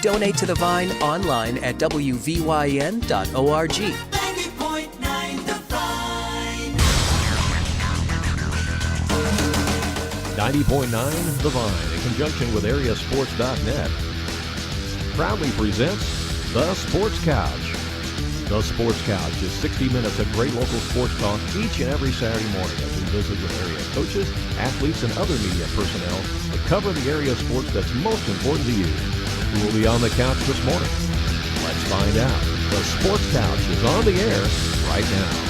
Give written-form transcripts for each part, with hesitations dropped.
Donate to the Vine online at wvyn.org. 90.9 The Vine. 90.9 The Vine, in conjunction with AreaSports.net, proudly presents The Sports Couch. The Sports Couch is 60 minutes of great local sports talk each and every Saturday morning as we visit with area coaches, athletes, and other media personnel to cover the area sports that's most important to you. Who will be on the couch this morning? Let's find out. The Sports Couch is on the air right now.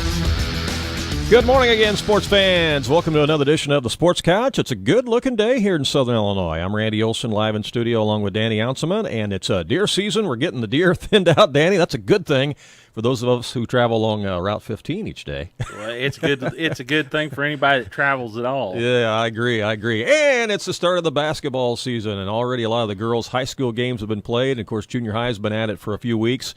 Good morning again, sports fans. Welcome to another edition of the Sports Couch. It's a good-looking day here in Southern Illinois. I'm Randy Olson, live in studio along with Danny Anselment, and it's deer season. We're getting the deer thinned out, Danny. That's a good thing for those of us who travel along Route 15 each day. Well, it's good. It's a good thing for anybody that travels at all. Yeah, I agree. And it's the start of the basketball season, and already a lot of the girls' high school games have been played. And, of course, junior high has been at it for a few weeks.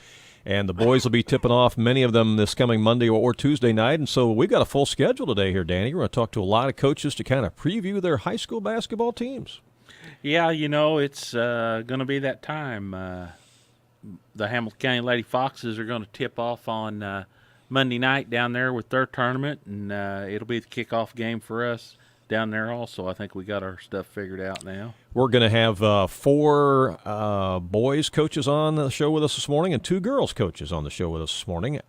And the boys will be tipping off, many of them, this coming Monday or Tuesday night. And so we've got a full schedule today here, Danny. We're going to talk to a lot of coaches to kind of preview their high school basketball teams. Yeah, you know, it's going to be that time. The Hamilton County Lady Foxes are going to tip off on Monday night down there with their tournament, and it'll be the kickoff game for us down there also. I think we got our stuff figured out now. We're going to have four boys coaches on the show with us this morning and two girls coaches on the show with us this morning.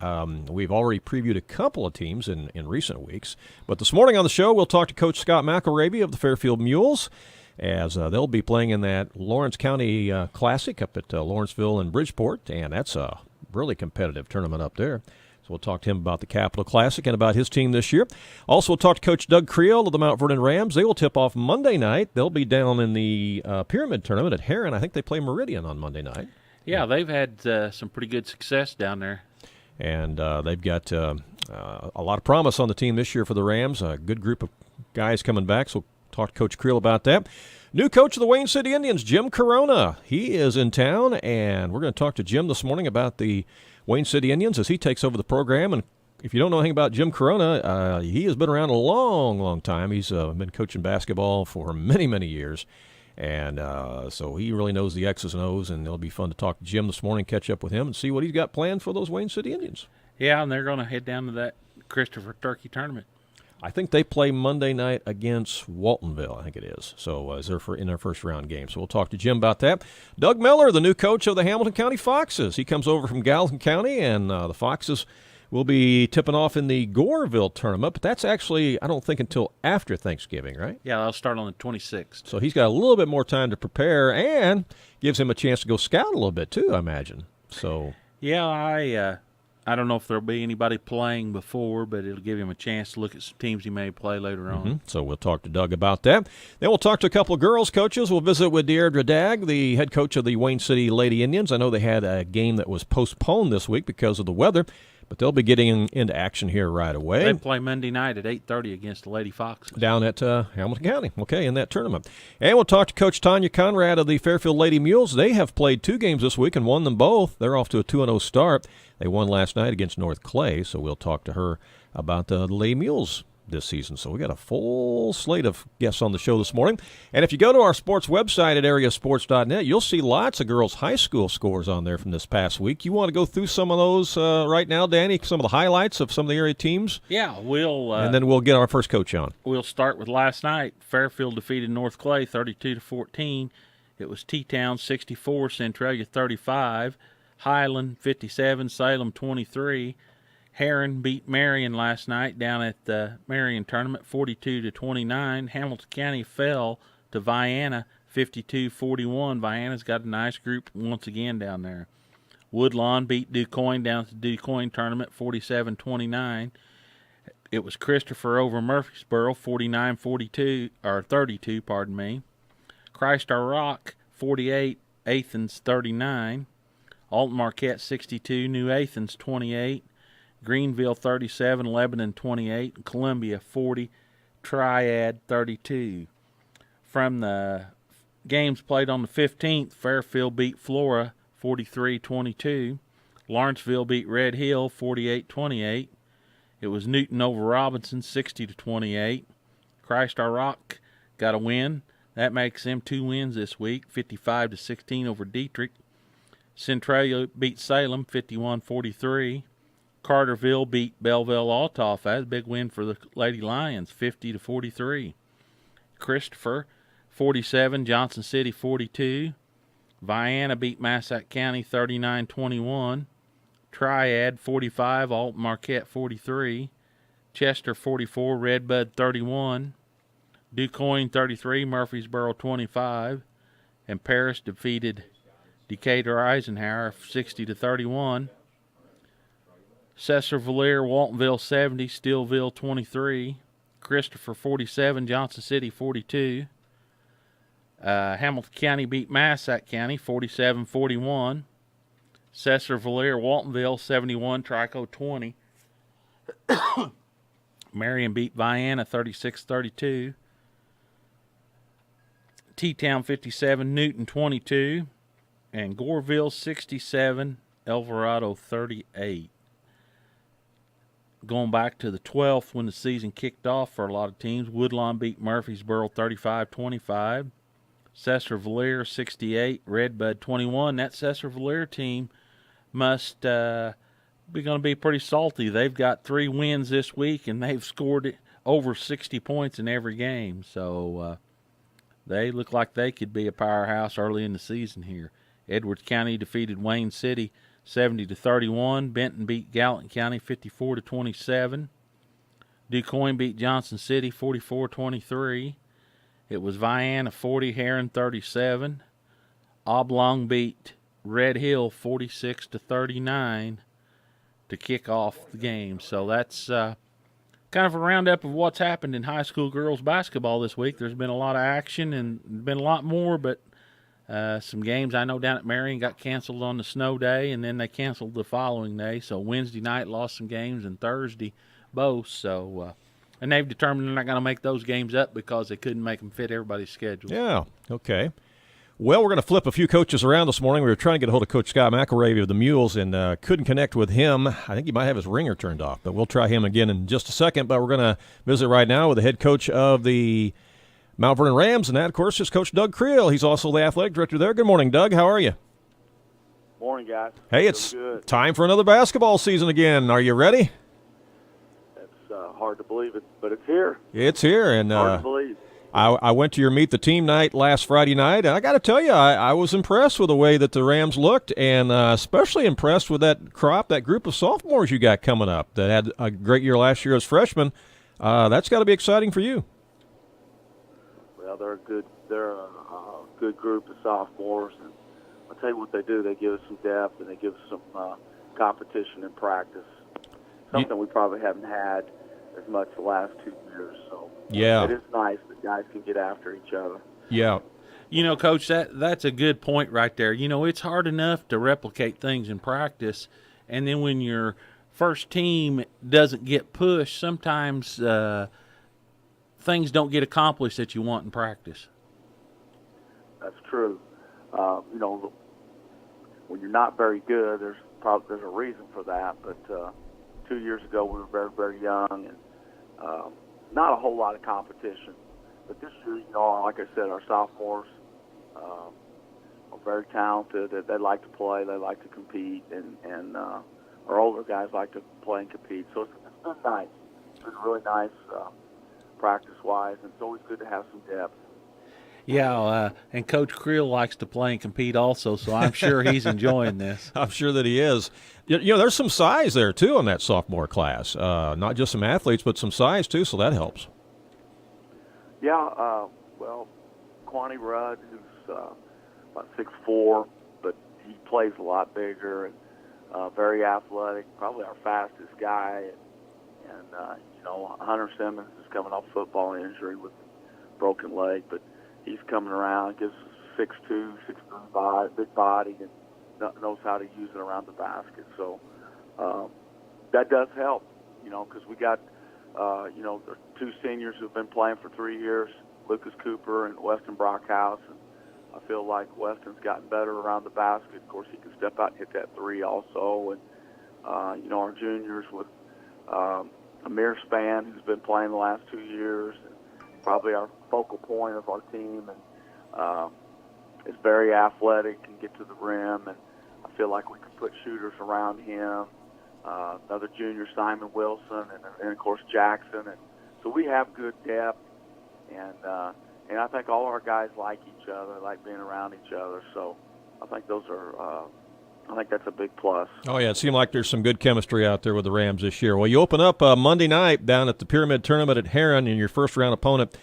We've already previewed a couple of teams in recent weeks. But this morning on the show, we'll talk to Coach Scott McElravy of the Fairfield Mules, as they'll be playing in that Lawrence County Classic up at Lawrenceville and Bridgeport, and that's a really competitive tournament up there. So we'll talk to him about the Capital Classic and about his team this year. Also, we'll talk to Coach Doug Creel of the Mount Vernon Rams. They will tip off Monday night. They'll be down in the Pyramid Tournament at Heron. I think they play Meridian on Monday night. Yeah, they've had some pretty good success down there. And they've got a lot of promise on the team this year for the Rams. A good group of guys coming back, so we'll talk to Coach Creel about that. New coach of the Wayne City Indians, Jim Corrona. He is in town, and we're going to talk to Jim this morning about the Wayne City Indians as he takes over the program. And if you don't know anything about Jim Corrona, he has been around a long, long time. He's been coaching basketball for many, many years. And so he really knows the X's and O's, and it'll be fun to talk to Jim this morning, catch up with him, and see what he's got planned for those Wayne City Indians. Yeah, and they're going to head down to that Christopher Turkey tournament. I think they play Monday night against Waltonville, I think it is. So is in their first round game. So we'll talk to Jim about that. Doug Miller, the new coach of the Hamilton County Foxes. He comes over from Gallatin County, and the Foxes will be tipping off in the Goreville tournament. But that's actually, I don't think, until after Thanksgiving, right? Yeah, that'll start on the 26th. So he's got a little bit more time to prepare and gives him a chance to go scout a little bit too, I imagine. So yeah, I don't know if there'll be anybody playing before, but it'll give him a chance to look at some teams he may play later on. So we'll talk to Doug about that. Then we'll talk to a couple of girls coaches. We'll visit with DeAirdra Dagg, the head coach of the Wayne City Lady Indians. I know they had a game that was postponed this week because of the weather, but they'll be getting into action here right away. They play Monday night at 8:30 against the Lady Foxes. Down at Hamilton County, in that tournament. And we'll talk to Coach Tonya Conrad of the Fairfield Lady Mules. They have played two games this week and won them both. They're off to a 2-0 start. They won last night against North Clay, so we'll talk to her about the Lady Mules this season. So we got a full slate of guests on the show this morning. And if you go to our sports website at AreaSports.net, you'll see lots of girls' high school scores on there from this past week. You want to go through some of those right now, Danny, some of the highlights of some of the area teams? Yeah, we'll and then we'll get our first coach on. We'll start with last night. Fairfield defeated North Clay 32-14. It was T-Town 64, Centralia 35, Highland 57, Salem 23. Heron beat Marion last night down at the Marion tournament 42-29. Hamilton County fell to Vienna 52-41. Vienna's got a nice group once again down there. Woodlawn beat DuQuoin down at the DuQuoin tournament 47-29. It was Christopher over Murfreesboro 49-42 or 32, pardon me. Christ Our Rock 48, Athens 39. Alton Marquette 62, New Athens 28. Greenville 37, Lebanon 28, Columbia 40, Triad 32. From the games played on the 15th, Fairfield beat Flora 43-22. Lawrenceville beat Red Hill 48-28. It was Newton over Robinson 60-28. Christ Our Rock got a win. That makes them 2 wins this week, 55-16 over Dietrich. Centralia beat Salem 51-43. Carterville beat Belleville-Altoff. That was a big win for the Lady Lions, 50-43. Christopher 47, Johnson City 42. Vienna beat Massac County 39-21. Triad 45, Alton Marquette 43. Chester 44, Redbud 31. DuQuoin 33, Murfreesboro 25. And Paris defeated Decatur Eisenhower 60-31. Cesar-Valere, Waltonville 70, Steelville 23. Christopher 47, Johnson City 42. Hamilton County beat Massac County 47-41. Cesar-Valere, Waltonville 71, Trico 20. Marion beat Vienna 36-32. T-Town 57, Newton 22. And Goreville 67, Alvarado 38. Going back to the 12th when the season kicked off for a lot of teams, Woodlawn beat Murfreesboro 35-25. Cesar-Valere 68, Redbud 21. That Cesar-Valere team must be going to be pretty salty. They've got 3 wins this week, and they've scored over 60 points in every game. So they look like they could be a powerhouse early in the season here. Edwards County defeated Wayne City 70-31. Benton beat Gallatin County 54-27. DuQuoin beat Johnson City 44-23. It was Vienna 40, Heron 37. Oblong beat Red Hill 46-39 to kick off the game. So that's kind of a roundup of what's happened in high school girls basketball this week. There's been a lot of action and been a lot more, but some games I know down at Marion got canceled on the snow day, and then they canceled the following day. So Wednesday night lost some games, and Thursday both. So, and they've determined they're not going to make those games up because they couldn't make them fit everybody's schedule. Yeah, okay. Well, we're going to flip a few coaches around this morning. We were trying to get a hold of Coach Scott McElravy of the Mules and couldn't connect with him. I think he might have his ringer turned off, but we'll try him again in just a second. But we're going to visit right now with the head coach of the Mount Vernon Rams, and that, of course, is Coach Doug Creel. He's also the athletic director there. Good morning, Doug. How are you? Morning, guys. Hey, it's time for another basketball season again. Are you ready? It's hard to believe it, but it's here. It's here, and hard to believe. I went to your Meet the Team night last Friday night, and I got to tell you, I was impressed with the way that the Rams looked, and especially impressed with that group of sophomores you got coming up that had a great year last year as freshmen. That's got to be exciting for you. Well, they're a good group of sophomores, and I'll tell you what they do. They give us some depth, and they give us some competition in practice, something we probably haven't had as much the last 2 years. So yeah, it is nice that guys can get after each other. Yeah. You know, Coach, that's a good point right there. You know, it's hard enough to replicate things in practice, and then when your first team doesn't get pushed, sometimes things don't get accomplished that you want in practice. That's true. You know, when you're not very good, there's a reason for that. But 2 years ago, we were very, very young, and not a whole lot of competition. But this year, you know, like I said, our sophomores are very talented. They like to play. They like to compete. And our older guys like to play and compete. So it's been nice. It's been really nice practice-wise. And it's always good to have some depth. Yeah, and Coach Creel likes to play and compete also, so I'm sure he's enjoying this. I'm sure that he is. You know, there's some size there, too, on that sophomore class. Not just some athletes, but some size, too, so that helps. Yeah, well, Quanny Rudd, who's about 6'4", but he plays a lot bigger and very athletic, probably our fastest guy. And you know, Hunter Simmons is coming off football injury with a broken leg, but he's coming around, gives 6'2", 6'3", big body, and knows how to use it around the basket. So that does help, you know, because we got, you know, there are 2 seniors who've been playing for 3 years, Lucas Cooper and Weston Brockhouse. And I feel like Weston's gotten better around the basket. Of course, he can step out and hit that 3 also. And, you know, our juniors with Amir Span, who's been playing the last 2 years, and probably our focal point of our team, and is very athletic, can get to the rim, and I feel like we can put shooters around him. Another junior, Simon Wilson, and of course Jackson. And so we have good depth, and I think all our guys like each other, like being around each other. So I think those are. I think that's a big plus. Oh, yeah, it seemed like there's some good chemistry out there with the Rams this year. Well, you open up Monday night down at the Pyramid Tournament at Heron, and your first-round opponent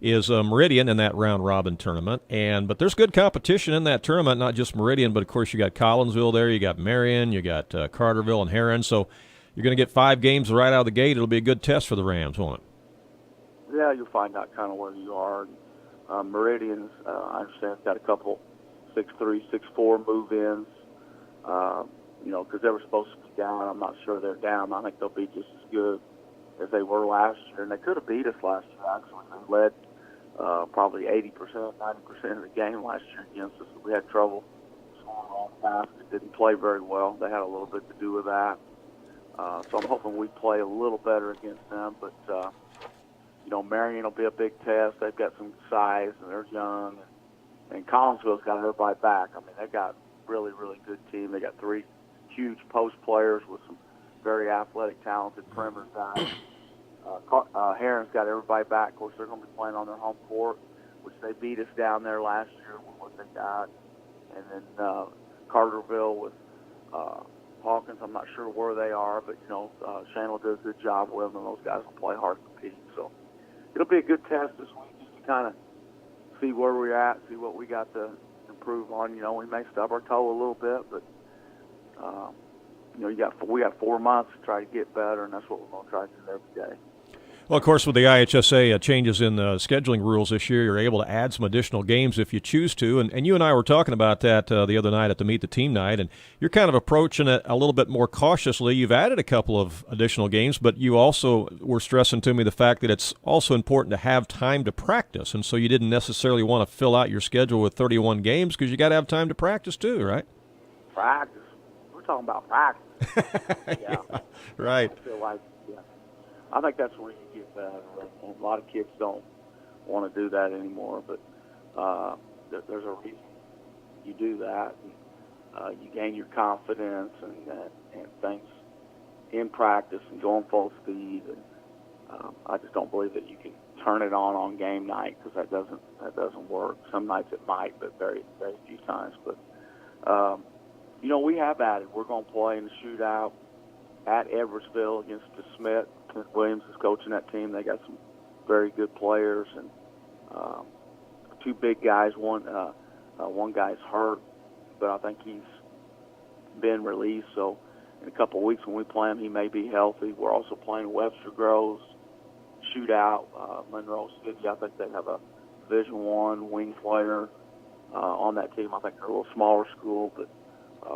is Meridian in that round-robin tournament. But there's good competition in that tournament, not just Meridian, but, of course, you got Collinsville there, you got Marion, you got Carterville and Heron. So you're going to get 5 games right out of the gate. It'll be a good test for the Rams, won't it? Yeah, you'll find out kind of where you are. Meridian's, I understand, got a couple 6'3", 6'4" move-ins. Because they were supposed to be down. I'm not sure they're down. I think they'll be just as good as they were last year. And they could have beat us last year, actually. They led probably 80%, 90% of the game last year against us. We had trouble scoring on basket. Didn't play very well. They had a little bit to do with that. So I'm hoping we play a little better against them. But, Marion will be a big test. They've got some size, and they're young. And Collinsville's got everybody back. I mean, they've got really, really good team. They got 3 huge post players with some very athletic, talented perimeter guys. Heron's got everybody back. Of course, they're going to be playing on their home court, which they beat us down there last year with what they got. And then Carterville with Hawkins. I'm not sure where they are, but, Shane will do a good job with them, and those guys will play hard to compete. So it'll be a good test this week just to kind of see where we're at, see what we got to improve on. We may stub our toe a little bit, but we got 4 months to try to get better, and that's what we're going to try to do every day. Well, of course, with the IHSA changes in the scheduling rules this year, you're able to add some additional games if you choose to. And you and I were talking about that the other night at the Meet the Team night, and you're kind of approaching it a little bit more cautiously. You've added a couple of additional games, but you also were stressing to me the fact that it's also important to have time to practice. And so you didn't necessarily want to fill out your schedule with 31 games because you got to have time to practice too, right? Practice? We're talking about practice. Yeah. Right. I feel like, I think that's where you get better. And a lot of kids don't want to do that anymore, but there's a reason you do that. And, you gain your confidence and things in practice and going full speed. And I just don't believe that you can turn it on game night because that doesn't work. Some nights it might, but very, very few times. But we have added. We're going to play in the shootout at Edwardsville against DeSmit. Kent Williams is coaching that team. They got some very good players and 2 big guys. One guy's hurt, but I think he's been released. So in a couple of weeks when we play him, he may be healthy. We're also playing Webster Groves shootout. Monroe City, I think they have a Division I wing player on that team. I think they're a little smaller school, but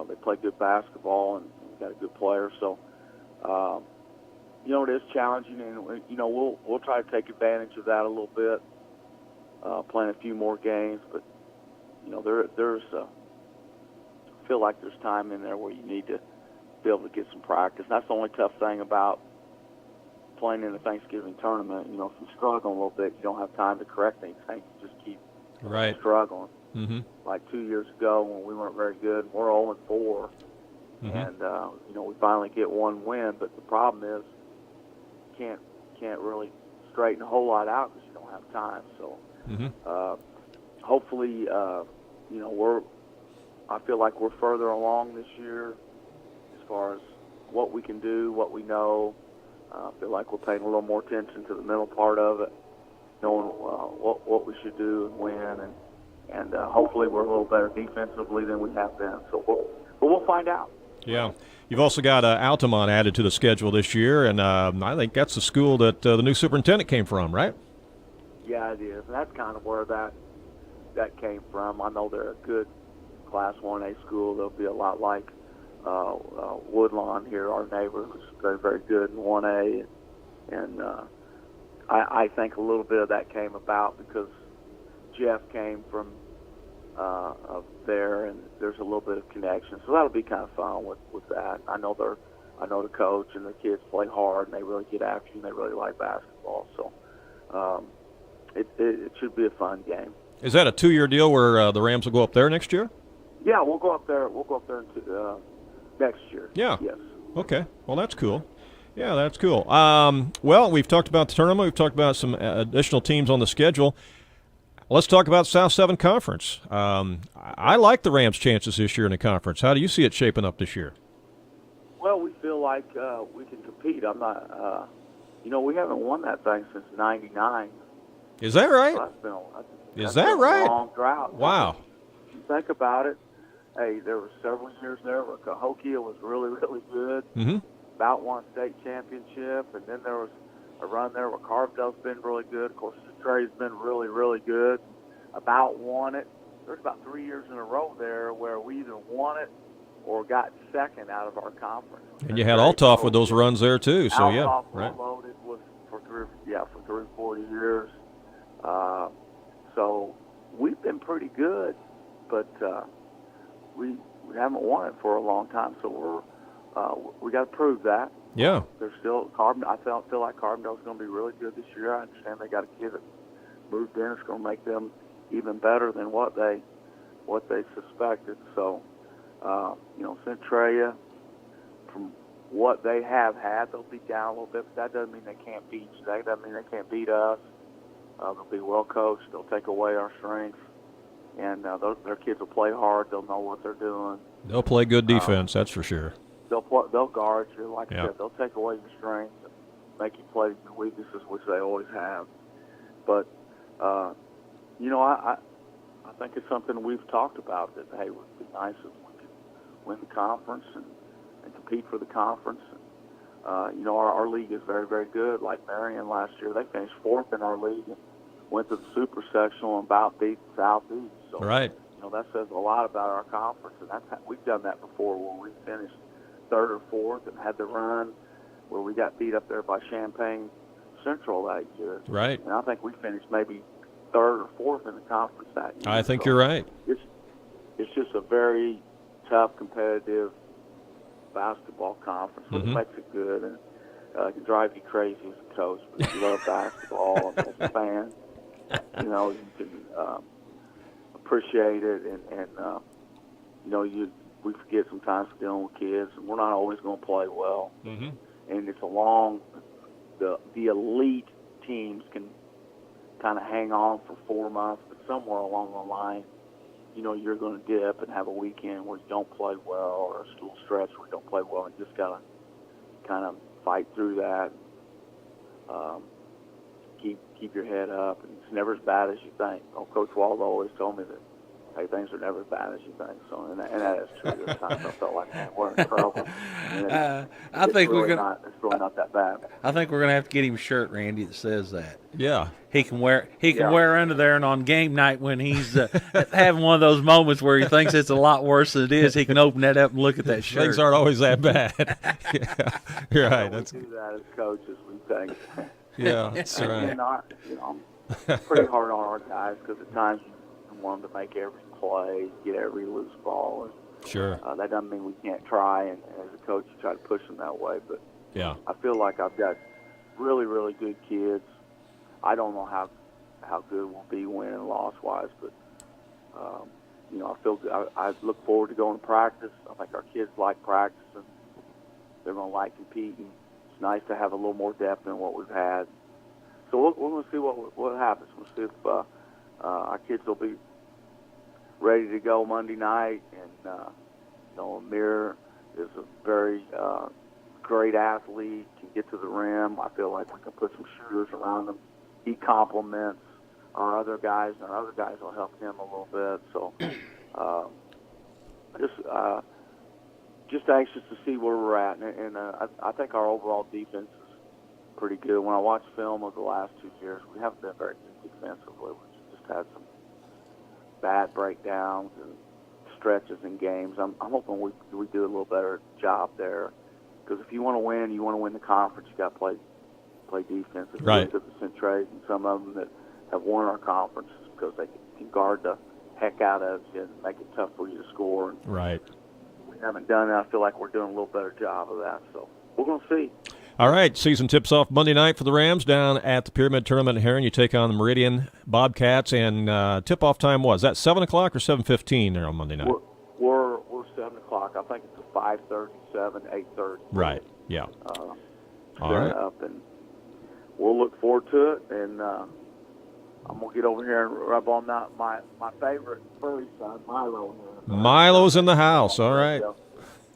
they play good basketball and got a good player. So, it is challenging, and we'll try to take advantage of that a little bit, playing a few more games. But there's I feel like there's time in there where you need to be able to get some practice. And that's the only tough thing about playing in the Thanksgiving tournament. If you struggle a little bit, you don't have time to correct anything. You just keep struggling. Mm-hmm. Like 2 years ago when we weren't very good, we're 0-4. Mm-hmm. And we finally get one win, but the problem is you can't really straighten a whole lot out because you don't have time. So hopefully, I feel like we're further along this year as far as what we can do, what we know. I feel like we're paying a little more attention to the mental part of it, knowing what we should do and when, and hopefully we're a little better defensively than we have been. So we'll find out. Yeah. You've also got Altamont added to the schedule this year, and I think that's the school that the new superintendent came from, right? Yeah, it is. And that's kind of where that came from. I know they're a good Class 1A school. They'll be a lot like Woodlawn here, our neighbor, who's very, very good in 1A. And I think a little bit of that came about because Jeff came from there, and there's a little bit of connection. So that'll be kind of fun with that. I know the coach and the kids play hard, and they really get after you, and they really like basketball. So it should be a fun game. Is that a 2-year deal where the Rams will go up there next year? Yeah, we'll go up there. We'll go up there next year. Yeah. Yes. Okay. Well, that's cool. Yeah, that's cool. Well, we've talked about the tournament. We've talked about some additional teams on the schedule. Let's talk about South 7 Conference. I like the Rams' chances this year in the conference. How do you see it shaping up this year? Well, we feel like we can compete. I'm not, we haven't won that thing since '99. Is that right? So Is that right? A long drought. Wow. If you think about it, hey, there were several years there where Cahokia was really, really good. Mm-hmm. About won state championship, and then there was a run there where Carbondale's been really good. Of course, Trey's been really, really good. About won it. There's about 3 years in a row there where we either won it or got second out of our conference. And you had Althoff with those runs there too. So yeah, Althoff right. Loaded was for 3 or 4 years. So we've been pretty good, but we haven't won it for a long time. So we got to prove that. Yeah. There's still I feel like Carbondale's going to be really good this year. I understand they got a kid that moved in. It's going to make them even better than what they suspected. So, Centralia, from what they have had, they'll be down a little bit, but that doesn't mean they can't beat you. That doesn't mean they can't beat us. They'll be well coached. They'll take away our strengths, and their kids will play hard. They'll know what they're doing. They'll play good defense, that's for sure. They'll guard you, like Yeah. I said. They'll take away your strengths and make you play your weaknesses, which they always have. But I think it's something we've talked about, that, hey, it would be nice if we could win the conference and compete for the conference. Our league is very, very good. Like Marion last year, they finished fourth in our league and went to the super sectional and about beat Southeast. So, Right. That says a lot about our conference, and we've done that before, where we finished third or fourth and had the run where we got beat up there by Champaign Central that year. Right. And I think we finished maybe third or fourth in the conference that year. I think you're right. It's just a very tough, competitive basketball conference, which Mhm. makes it good, and it can drive you crazy as a coach. But if you love basketball and as a fan, you can appreciate it, and we forget sometimes we're dealing with kids, and we're not always going to play well. Mm-hmm. And it's the elite teams can kind of hang on for 4 months, but somewhere along the line, you're going to dip and have a weekend where you don't play well, or a school stretch where you don't play well, and you just got to kind of fight through that. Keep your head up, and it's never as bad as you think. Coach Waldo always told me that, hey, things are never as bad as you think. So, and that is true. There's times I felt like, man, we're in trouble. I think it's really not that bad. I think we're gonna have to get him a shirt, Randy, that says that. Yeah. He can wear under there, and on game night when he's having one of those moments where he thinks it's a lot worse than it is, he can open that up and look at that shirt. Things aren't always that bad. Yeah. You're right. We do that as coaches. We think. Yeah, that's right. And I'm pretty hard on our guys, because at times you want them to make every play, get every loose ball. And, Sure. that doesn't mean we can't try, and as a coach, you try to push them that way. But Yeah. I feel like I've got really, really good kids. I don't know how good we'll be win loss wise, but I feel good. I look forward to going to practice. I think our kids like practicing. They're going to like competing. It's nice to have a little more depth than what we've had. So we're going to see what happens. We'll see if our kids will be ready to go Monday night. And Amir is a very great athlete, can get to the rim. I feel like we can put some shooters around him. He complements our other guys, and our other guys will help him a little bit. So just anxious to see where we're at. And I think our overall defense is pretty good. When I watch film of the last 2 years, we haven't been very good defensively. We've just had some bad breakdowns and stretches in games. I'm hoping we do a little better job there, because if you want to win the conference, you got to play defense. If Right. you look at the Centrays and some of them that have won our conference, because they can guard the heck out of you and make it tough for you to score. And Right. we haven't done it. I feel like we're doing a little better job of that. So we're going to see. All right, season tips off Monday night for the Rams down at the Pyramid Tournament in Heron. You take on the Meridian Bobcats, and tip-off time was that 7 o'clock or 7:15 there on Monday night? think it's a 5:30, 7, 8:30. Right. Yeah. All right. Up, and we'll look forward to it. And I'm gonna get over here and rub on my favorite furry son, Milo. Milo's in the house. All right.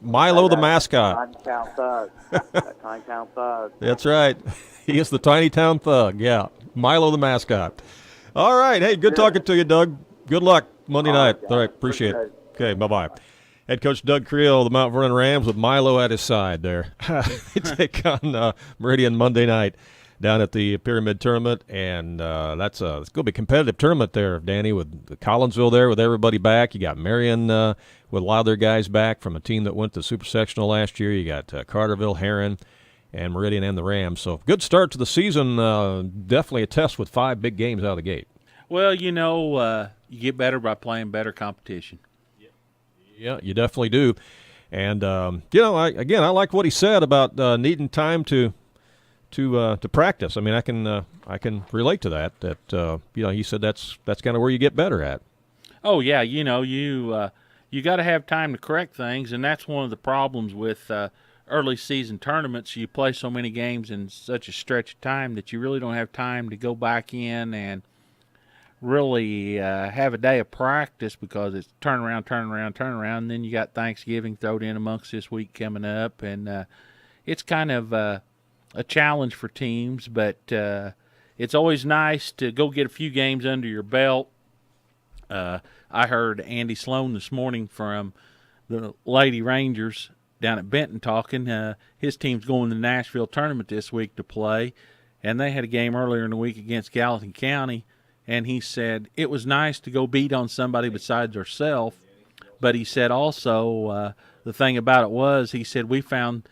Milo, the mascot. Tiny Town Thug. That Tiny Town Thug. That's right. He is the Tiny Town Thug. Yeah. Milo, the mascot. All right. Hey, good talking to you, Doug. Good luck Monday night. All right. Appreciate it. Okay. Bye-bye. Head coach Doug Creel, the Mount Vernon Rams, with Milo at his side there. They take on Meridian Monday night down at the Pyramid Tournament, and it's going to be a competitive tournament there, Danny, with the Collinsville there with everybody back. You got Marion with a lot of their guys back from a team that went to Super Sectional last year. You got Carterville, Heron, and Meridian and the Rams. So good start to the season. Definitely a test with 5 big games out of the gate. Well, you get better by playing better competition. Yeah, you definitely do. And, I like what he said about needing time to practice. I mean, I can relate to that. He said that's kind of where you get better at. Oh yeah, you got to have time to correct things, and that's one of the problems with early season tournaments. You play so many games in such a stretch of time that you really don't have time to go back in and really have a day of practice, because it's turn around. And then you got Thanksgiving thrown in amongst this week coming up, and it's kind of a challenge for teams, but it's always nice to go get a few games under your belt. I heard Andy Sloan this morning from the Lady Rangers down at Benton talking. His team's going to the Nashville tournament this week to play, and they had a game earlier in the week against Gallatin County, and he said it was nice to go beat on somebody besides ourselves, but he said also the thing about it was, he said, we found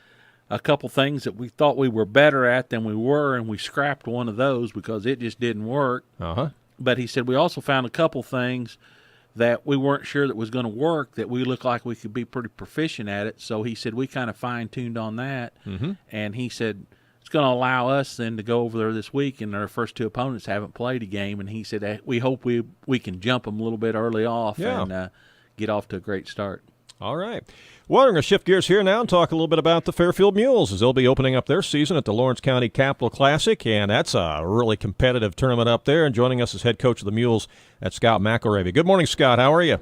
a couple things that we thought we were better at than we were, and we scrapped one of those because it just didn't work. Uh-huh. But he said we also found a couple things that we weren't sure that was going to work, that we looked like we could be pretty proficient at it. So he said we kind of fine-tuned on that. Mm-hmm. And he said it's going to allow us then to go over there this week, and our first 2 opponents haven't played a game. And he said we hope we can jump them a little bit early off and get off to a great start. All right. Well, we're going to shift gears here now and talk a little bit about the Fairfield Mules, as they'll be opening up their season at the Lawrence County Capital Classic, and that's a really competitive tournament up there. And joining us is head coach of the Mules, that's Scott McElravy. Good morning, Scott. How are you?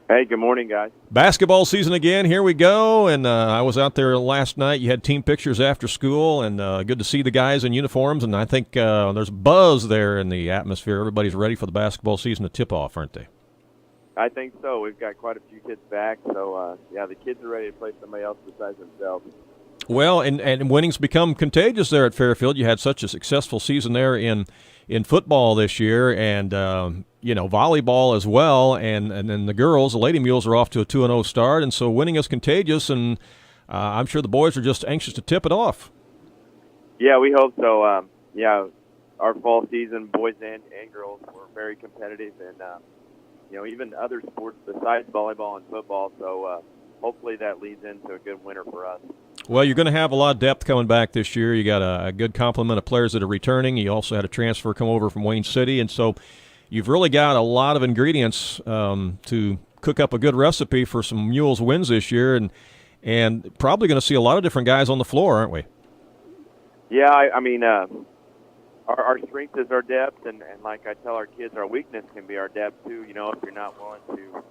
Hey, good morning, guys. Basketball season again. Here we go. And I was out there last night. You had team pictures after school, and good to see the guys in uniforms. And I think there's buzz there in the atmosphere. Everybody's ready for the basketball season to tip off, aren't they? I think so. We've got quite a few kids back, so the kids are ready to play somebody else besides themselves. Well, and winning's become contagious there at Fairfield. You had such a successful season there in football this year, and volleyball as well. And then the girls, the Lady Mules, are off to a 2-0 start, and so winning is contagious. And I'm sure the boys are just anxious to tip it off. Yeah, we hope so. Our fall season, boys and girls, were very competitive, and even other sports besides volleyball and football. So hopefully that leads into a good winter for us. Well, you're going to have a lot of depth coming back this year. You got a good complement of players that are returning. You also had a transfer come over from Wayne City, and so you've really got a lot of ingredients to cook up a good recipe for some Mules wins this year, and probably going to see a lot of different guys on the floor, aren't we? Yeah, our strength is our depth, and like I tell our kids, our weakness can be our depth too. If you're not willing to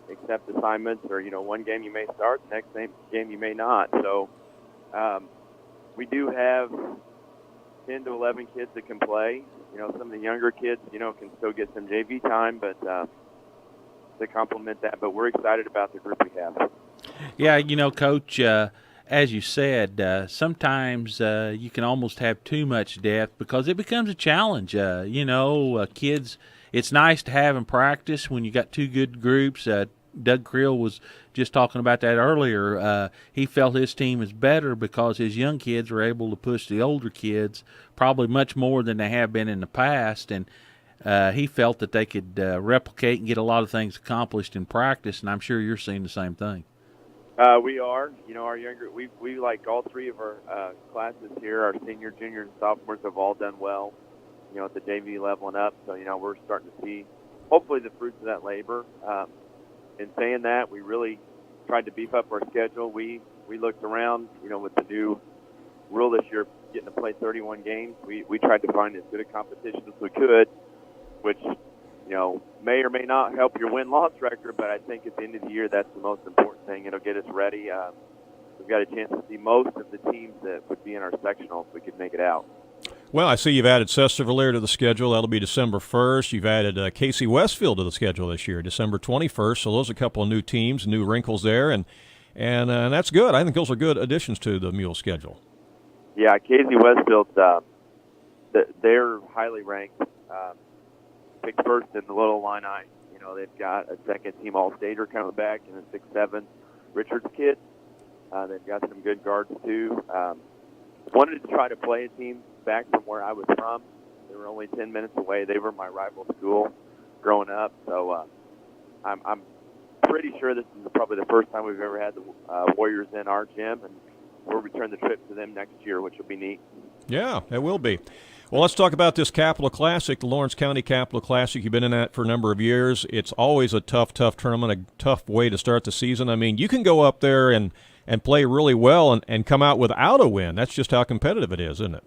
accept assignments, or one game you may start, the next game you may not. So we do have 10 to 11 kids that can play. Some of the younger kids, can still get some JV time, but to complement that. But we're excited about the group we have. Yeah, Coach, as you said, sometimes you can almost have too much depth because it becomes a challenge. Kids, it's nice to have in practice when you got 2 good groups. Doug Creel was just talking about that earlier. He felt his team is better because his young kids were able to push the older kids probably much more than they have been in the past, and he felt that they could replicate and get a lot of things accomplished in practice, and I'm sure you're seeing the same thing. We are. Our younger, we like all 3 of our classes here, our senior, juniors, and sophomores have all done well, at the JV level and up. So, we're starting to see, hopefully, the fruits of that labor. In saying that, we really tried to beef up our schedule. We looked around, with the new rule this year, getting to play 31 games. We tried to find as good a competition as we could, which, may or may not help your win-loss record, but I think at the end of the year, that's the most important thing. It'll get us ready. We've got a chance to see most of the teams that would be in our sectional if we could make it out. Well, I see you've added Sestervalier to the schedule. That'll be December 1st. You've added Casey Westfield to the schedule this year, December 21st. So those are a couple of new teams, new wrinkles there, and that's good. I think those are good additions to the Mule schedule. Yeah, Casey Westfield, they're highly ranked. Picked first in the Little Illini. They've got a second-team All-Stater coming back and a 6'7" Richards kid. They've got some good guards, too. Wanted to try to play a team back from where I was from. They were only 10 minutes away. They were my rival school growing up. So I'm pretty sure this is probably the first time we've ever had the Warriors in our gym, and we'll return the trip to them next year, which will be neat. Yeah, it will be. Well, let's talk about this Capital Classic, the Lawrence County Capital Classic. You've been in that for a number of years. It's always a tough tournament, a tough way to start the season. I mean, you can go up there and play really well and come out without a win. That's just how competitive it is, isn't it?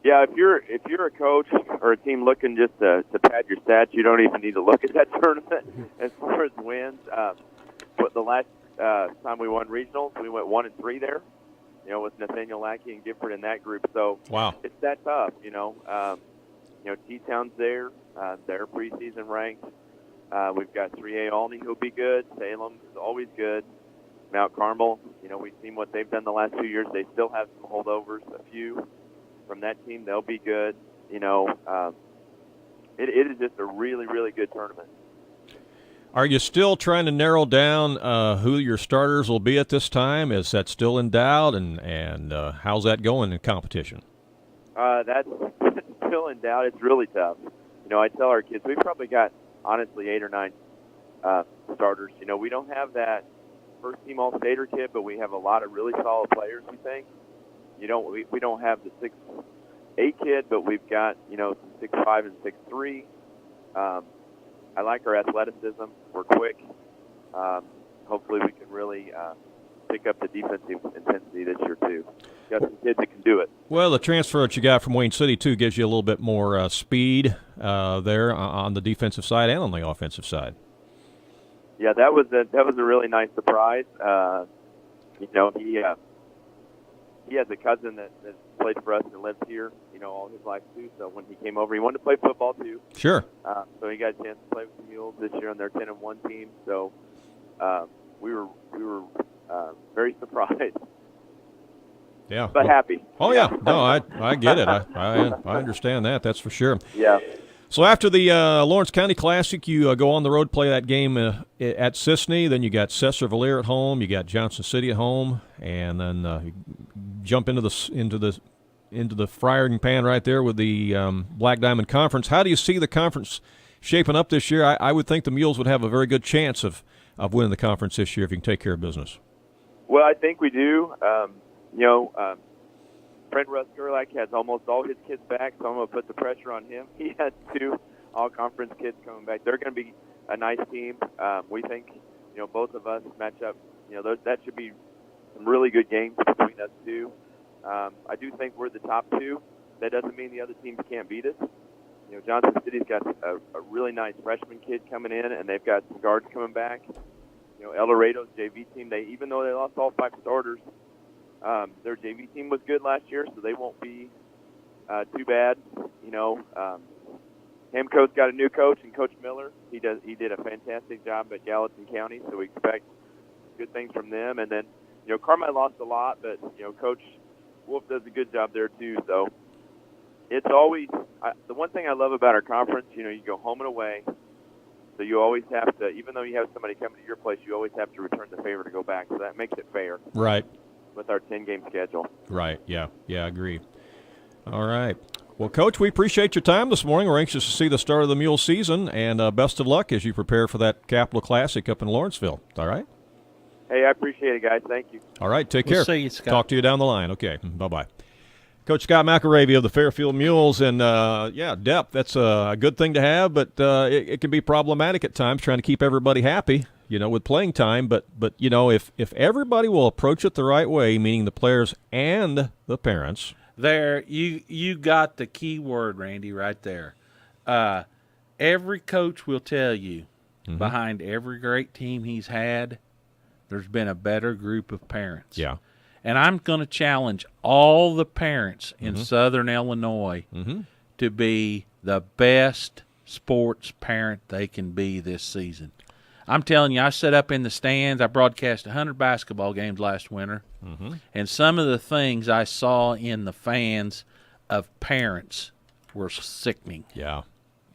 Yeah, if you're a coach or a team looking just to pad your stats, you don't even need to look at that tournament as far as wins. But the last time we won regionals, we went 1-3 there. With Nathaniel Lackey and Gifford in that group. So wow, it's that tough. T-Town's there. They're preseason ranked. We've got 3A Albany who'll be good. Salem is always good. Mount Carmel, we've seen what they've done the last 2 years. They still have some holdovers, a few from that team. They'll be good. It is just a really, really good tournament. Are you still trying to narrow down who your starters will be at this time? Is that still in doubt, and how's that going in competition? That's still in doubt. It's really tough. I tell our kids we've probably got, honestly, 8 or 9 starters. We don't have that first-team All-Stater kid, but we have a lot of really solid players, we think. We don't have the 6'8" kid, but we've got, some 6'5" and 6'3". I like our athleticism. We're quick. Hopefully we can really pick up the defensive intensity this year, too. Got some kids that can do it. Well, the transfer that you got from Wayne City, too, gives you a little bit more speed there on the defensive side and on the offensive side. Yeah, that was a really nice surprise. He has a cousin that played for us and lives here, all his life too. So when he came over, he wanted to play football too. Sure. So he got a chance to play with the Mules this year on their 10-1 team. So we were very surprised. Yeah. But happy. Oh yeah. No, I get it. I understand that. That's for sure. Yeah. So after the Lawrence County Classic, you go on the road, play that game at Sisney. Then you got Sestervalier at home. You got Johnson City at home, and then you jump into the frying pan right there with the Black Diamond Conference. How do you see the conference shaping up this year? I would think the Mules would have a very good chance of winning the conference this year if you can take care of business. Well, I think we do. Fred Russ-Gerlach has almost all his kids back, so I'm going to put the pressure on him. He has 2 all-conference kids coming back. They're going to be a nice team. We think, both of us match up. That should be some really good games between us 2. I do think we're the top 2. That doesn't mean the other teams can't beat us. Johnson City's got a really nice freshman kid coming in, and they've got some guards coming back. El Dorado's JV team, even though they lost all 5 starters, their JV team was good last year, so they won't be too bad. Hamco's got a new coach, and Coach Miller. He did a fantastic job at Gallatin County, so we expect good things from them. And then, Carmine lost a lot, but Coach Wolf does a good job there too. So it's always the one thing I love about our conference. You go home and away, so you always have to, even though you have somebody coming to your place, you always have to return the favor to go back. So that makes it fair. Right. With our 10-game schedule. Right, yeah, I agree. All right. Well, Coach, we appreciate your time this morning. We're anxious to see the start of the Mule season, and best of luck as you prepare for that Capital Classic up in Lawrenceville. All right? Hey, I appreciate it, guys. Thank you. All right, take care. See you, Scott. Talk to you down the line. Okay, bye-bye. Coach Scott McElravy of the Fairfield Mules, and, depth, that's a good thing to have, but it can be problematic at times trying to keep everybody happy. with playing time. But if everybody will approach it the right way, meaning the players and the parents. There, you got the key word, Randy, right there. Every coach will tell you, behind every great team he's had, there's been a better group of parents. Yeah. And I'm going to challenge all the parents in Southern Illinois to be the best sports parent they can be this season. I'm telling you, I sat up in the stands. I broadcast 100 basketball games last winter. And some of the things I saw in the fans of parents were sickening. Yeah.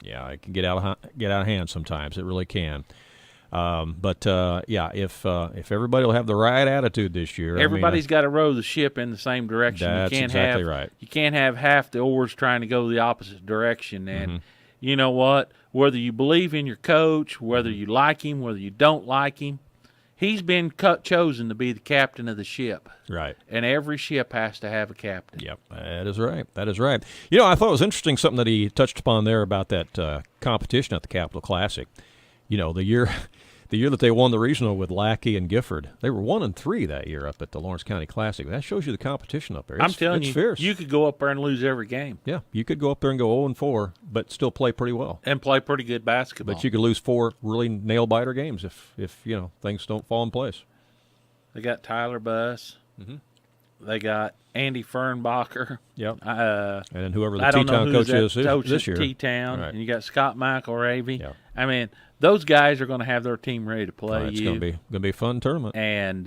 Yeah, it can get out of hand sometimes. It really can. If everybody will have the right attitude this year. Everybody's got to row the ship in the same direction. That's exactly right. You can't have half the oars trying to go the opposite direction. And you know what? Whether you believe in your coach, whether you like him, whether you don't like him, he's been chosen to be the captain of the ship. Right. And every ship has to have a captain. Yep, that is right. That is right. I thought it was interesting something that he touched upon there about that competition at the Capital Classic. The year that they won the regional with Lackey and Gifford, they were 1-3 that year up at the Lawrence County Classic. That shows you the competition up there. I'm telling you, fierce. You could go up there and lose every game. Yeah, you could go up there and go 0-4, but still play pretty well and play pretty good basketball. But you could lose 4 really nail biter games if things don't fall in place. They got Tyler Buss. They got Andy Fernbacher. Yep. And then whoever the T-Town coach is this year. T-Town. Right. And you got Scott McElravy. Yep. I mean, those guys are going to have their team ready to play. It's going to be a fun tournament. And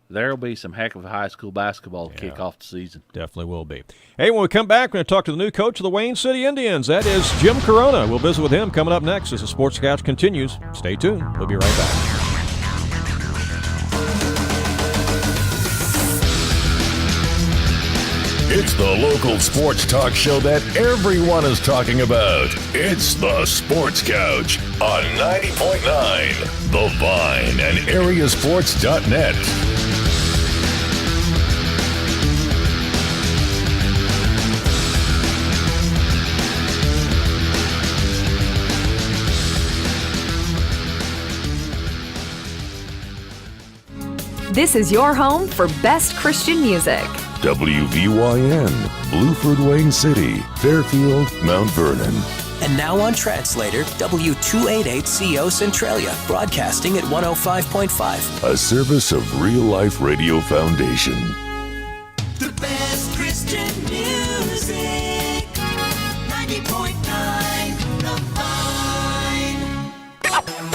there'll be some heck of a high school basketball to kick off the season. Definitely will be. Hey, when we come back, we're going to talk to the new coach of the Wayne City Indians. That is Jim Corrona. We'll visit with him coming up next as the Sports Couch continues. Stay tuned. We'll be right back. It's the local sports talk show that everyone is talking about. It's the Sports Couch on 90.9, The Vine, and AreaSports.net. This is your home for best Christian music. WVYN, Blueford, Wayne City, Fairfield, Mount Vernon. And now on Translator, W288CO Centralia, broadcasting at 105.5. A service of Real Life Radio Foundation. The best Christian music. 90.9 The Vine.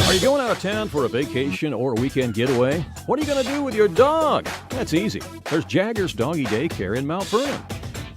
Are you going out of town for a vacation or a weekend getaway? What are you going to do with your dog? That's easy. There's Jaggers Doggy Daycare in Mount Vernon.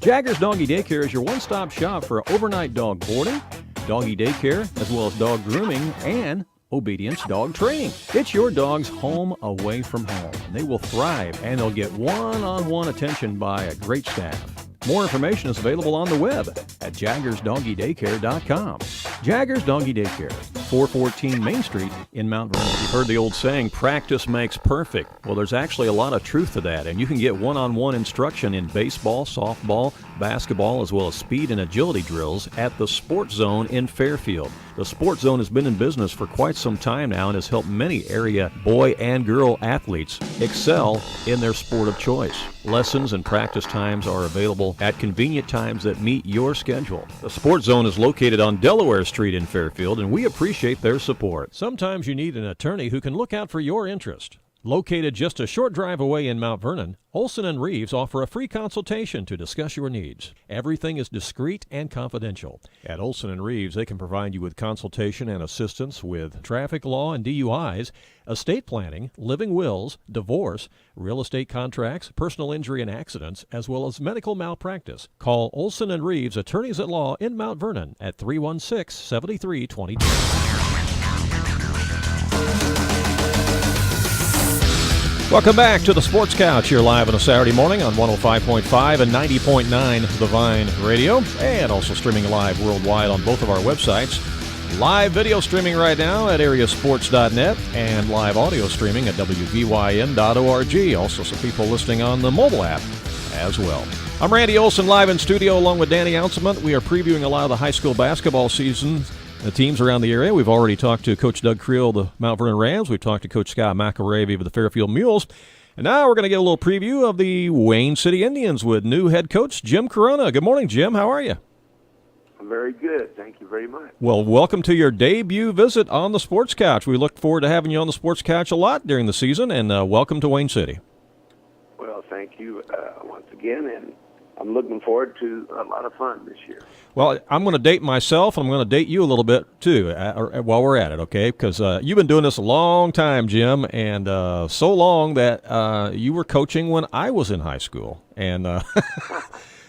Jaggers Doggy Daycare is your one-stop shop for overnight dog boarding, doggy daycare, as well as dog grooming and obedience dog training. It's your dog's home away from home. They will thrive and they'll get one-on-one attention by a great staff. More information is available on the web at jaggersdoggydaycare.com. Jaggers Doggy Daycare, 414 Main Street in Mount Vernon. You've heard the old saying, practice makes perfect. Well, there's actually a lot of truth to that, and you can get one-on-one instruction in baseball, softball, basketball, as well as speed and agility drills at the Sports Zone in Fairfield. The Sports Zone has been in business for quite some time now and has helped many area boy and girl athletes excel in their sport of choice. Lessons and practice times are available at convenient times that meet your schedule. The Sports Zone is located on Delaware Street in Fairfield, and we appreciate their support. Sometimes you need an attorney who can look out for your interest. Located just a short drive away in Mount Vernon, Olson & Reeves offer a free consultation to discuss your needs. Everything is discreet and confidential. At Olson & Reeves, they can provide you with consultation and assistance with traffic law and DUIs, estate planning, living wills, divorce, real estate contracts, personal injury and accidents, as well as medical malpractice. Call Olson & Reeves, attorneys at law in Mount Vernon at 316-7322. Welcome back to the Sports Couch here live on a Saturday morning on 105.5 and 90.9 The Vine Radio, and also streaming live worldwide on both of our websites. Live video streaming right now at AreaSports.net and live audio streaming at WVYN.org. Also some people listening on the mobile app as well. I'm Randy Olson live in studio along with Danny Anselment. We are previewing a lot of the high school basketball season teams around the area. We've already talked to Coach Doug Creel of the Mount Vernon Rams. We've talked to Coach Scott McElravy of the Fairfield Mules. And now we're going to get a little preview of the Wayne City Indians with new head coach Jim Corrona. Good morning, Jim. How are you? Very good. Thank you very much. Well, welcome to your debut visit on the Sports Couch. We look forward to having you on the Sports Couch a lot during the season, and welcome to Wayne City. Well, thank you once again, and I'm looking forward to a lot of fun this year. Well, I'm going to date myself, and I'm going to date you a little bit, too, while we're at it, okay? Because you've been doing this a long time, Jim, and so long that you were coaching when I was in high school. And that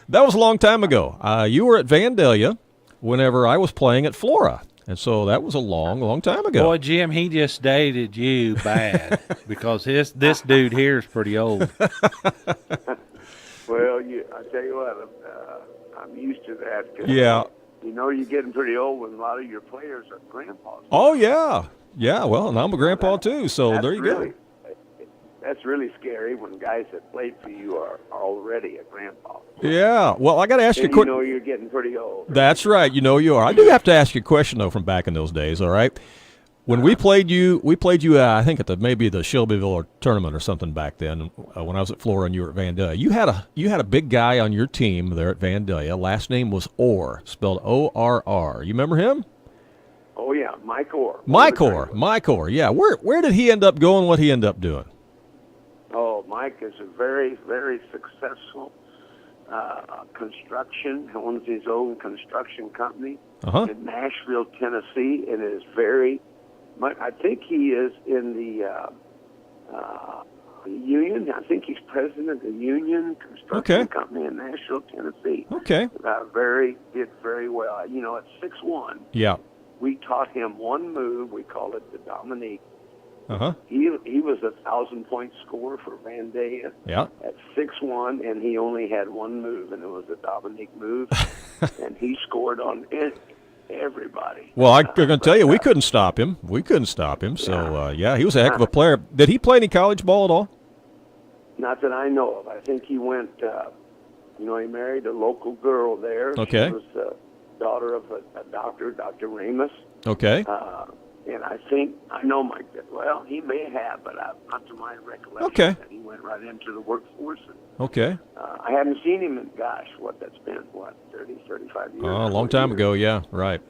was a long time ago. You were at Vandalia whenever I was playing at Flora. And so that was a long, long time ago. Boy, Jim, he just dated you bad because this dude here is pretty old. Well, I tell you what, I'm used to that. 'Cause, yeah. You know, you're getting pretty old when a lot of your players are grandpas. Oh, yeah. Yeah, well, and I'm a grandpa, too, so there you go. That's really scary when guys that played for you are already a grandpa. Yeah. Well, I got to ask you a quick. You know you're getting pretty old. Right? That's right. You know you are. I do have to ask you a question, though, from back in those days, all right? When we played you, I think at maybe the Shelbyville tournament or something back then. When I was at Flora and you were at Vandalia, you had a big guy on your team there at Vandalia. Last name was Orr, spelled O-R-R. You remember him? Oh yeah, Mike Orr. Mike Orr. Yeah. Where did he end up going? What he end up doing? Oh, Mike is a very, very successful construction. Owns his own construction company in Nashville, Tennessee, and is very. I think he is in the union. I think he's president of the Union Construction Company in Nashville, Tennessee. Okay. Did very well. You know, at 6'1", yeah, we taught him one move. We call it the Dominique. He was a 1,000-point scorer for Vandalia at 6'1", and he only had one move, and it was the Dominique move, and he scored on everybody. Well, I'm going to tell you, we couldn't stop him. So, he was a heck of a player. Did he play any college ball at all? Not that I know of. I think he went, he married a local girl there. Okay. She was the daughter of a doctor, Dr. Ramus. Okay. And I know Mike did. Well, he may have, but not to my recollection. Okay. That he went right into the workforce. Okay. I haven't seen him in, that's been, 30, 35 years? Oh, a long time ago, yeah, right.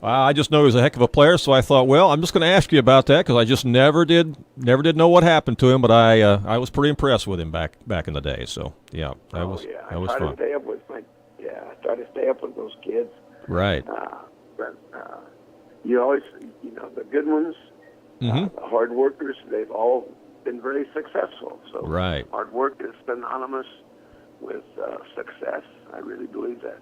I just know he was a heck of a player, so I thought, well, I'm just going to ask you about that because I just never did know what happened to him, but I was pretty impressed with him back in the day. So, yeah, that was fun. I try to stay up with those kids. Right. But you always, the good ones, the hard workers, they've all been very successful. So right. Hard work is synonymous with success. I really believe that.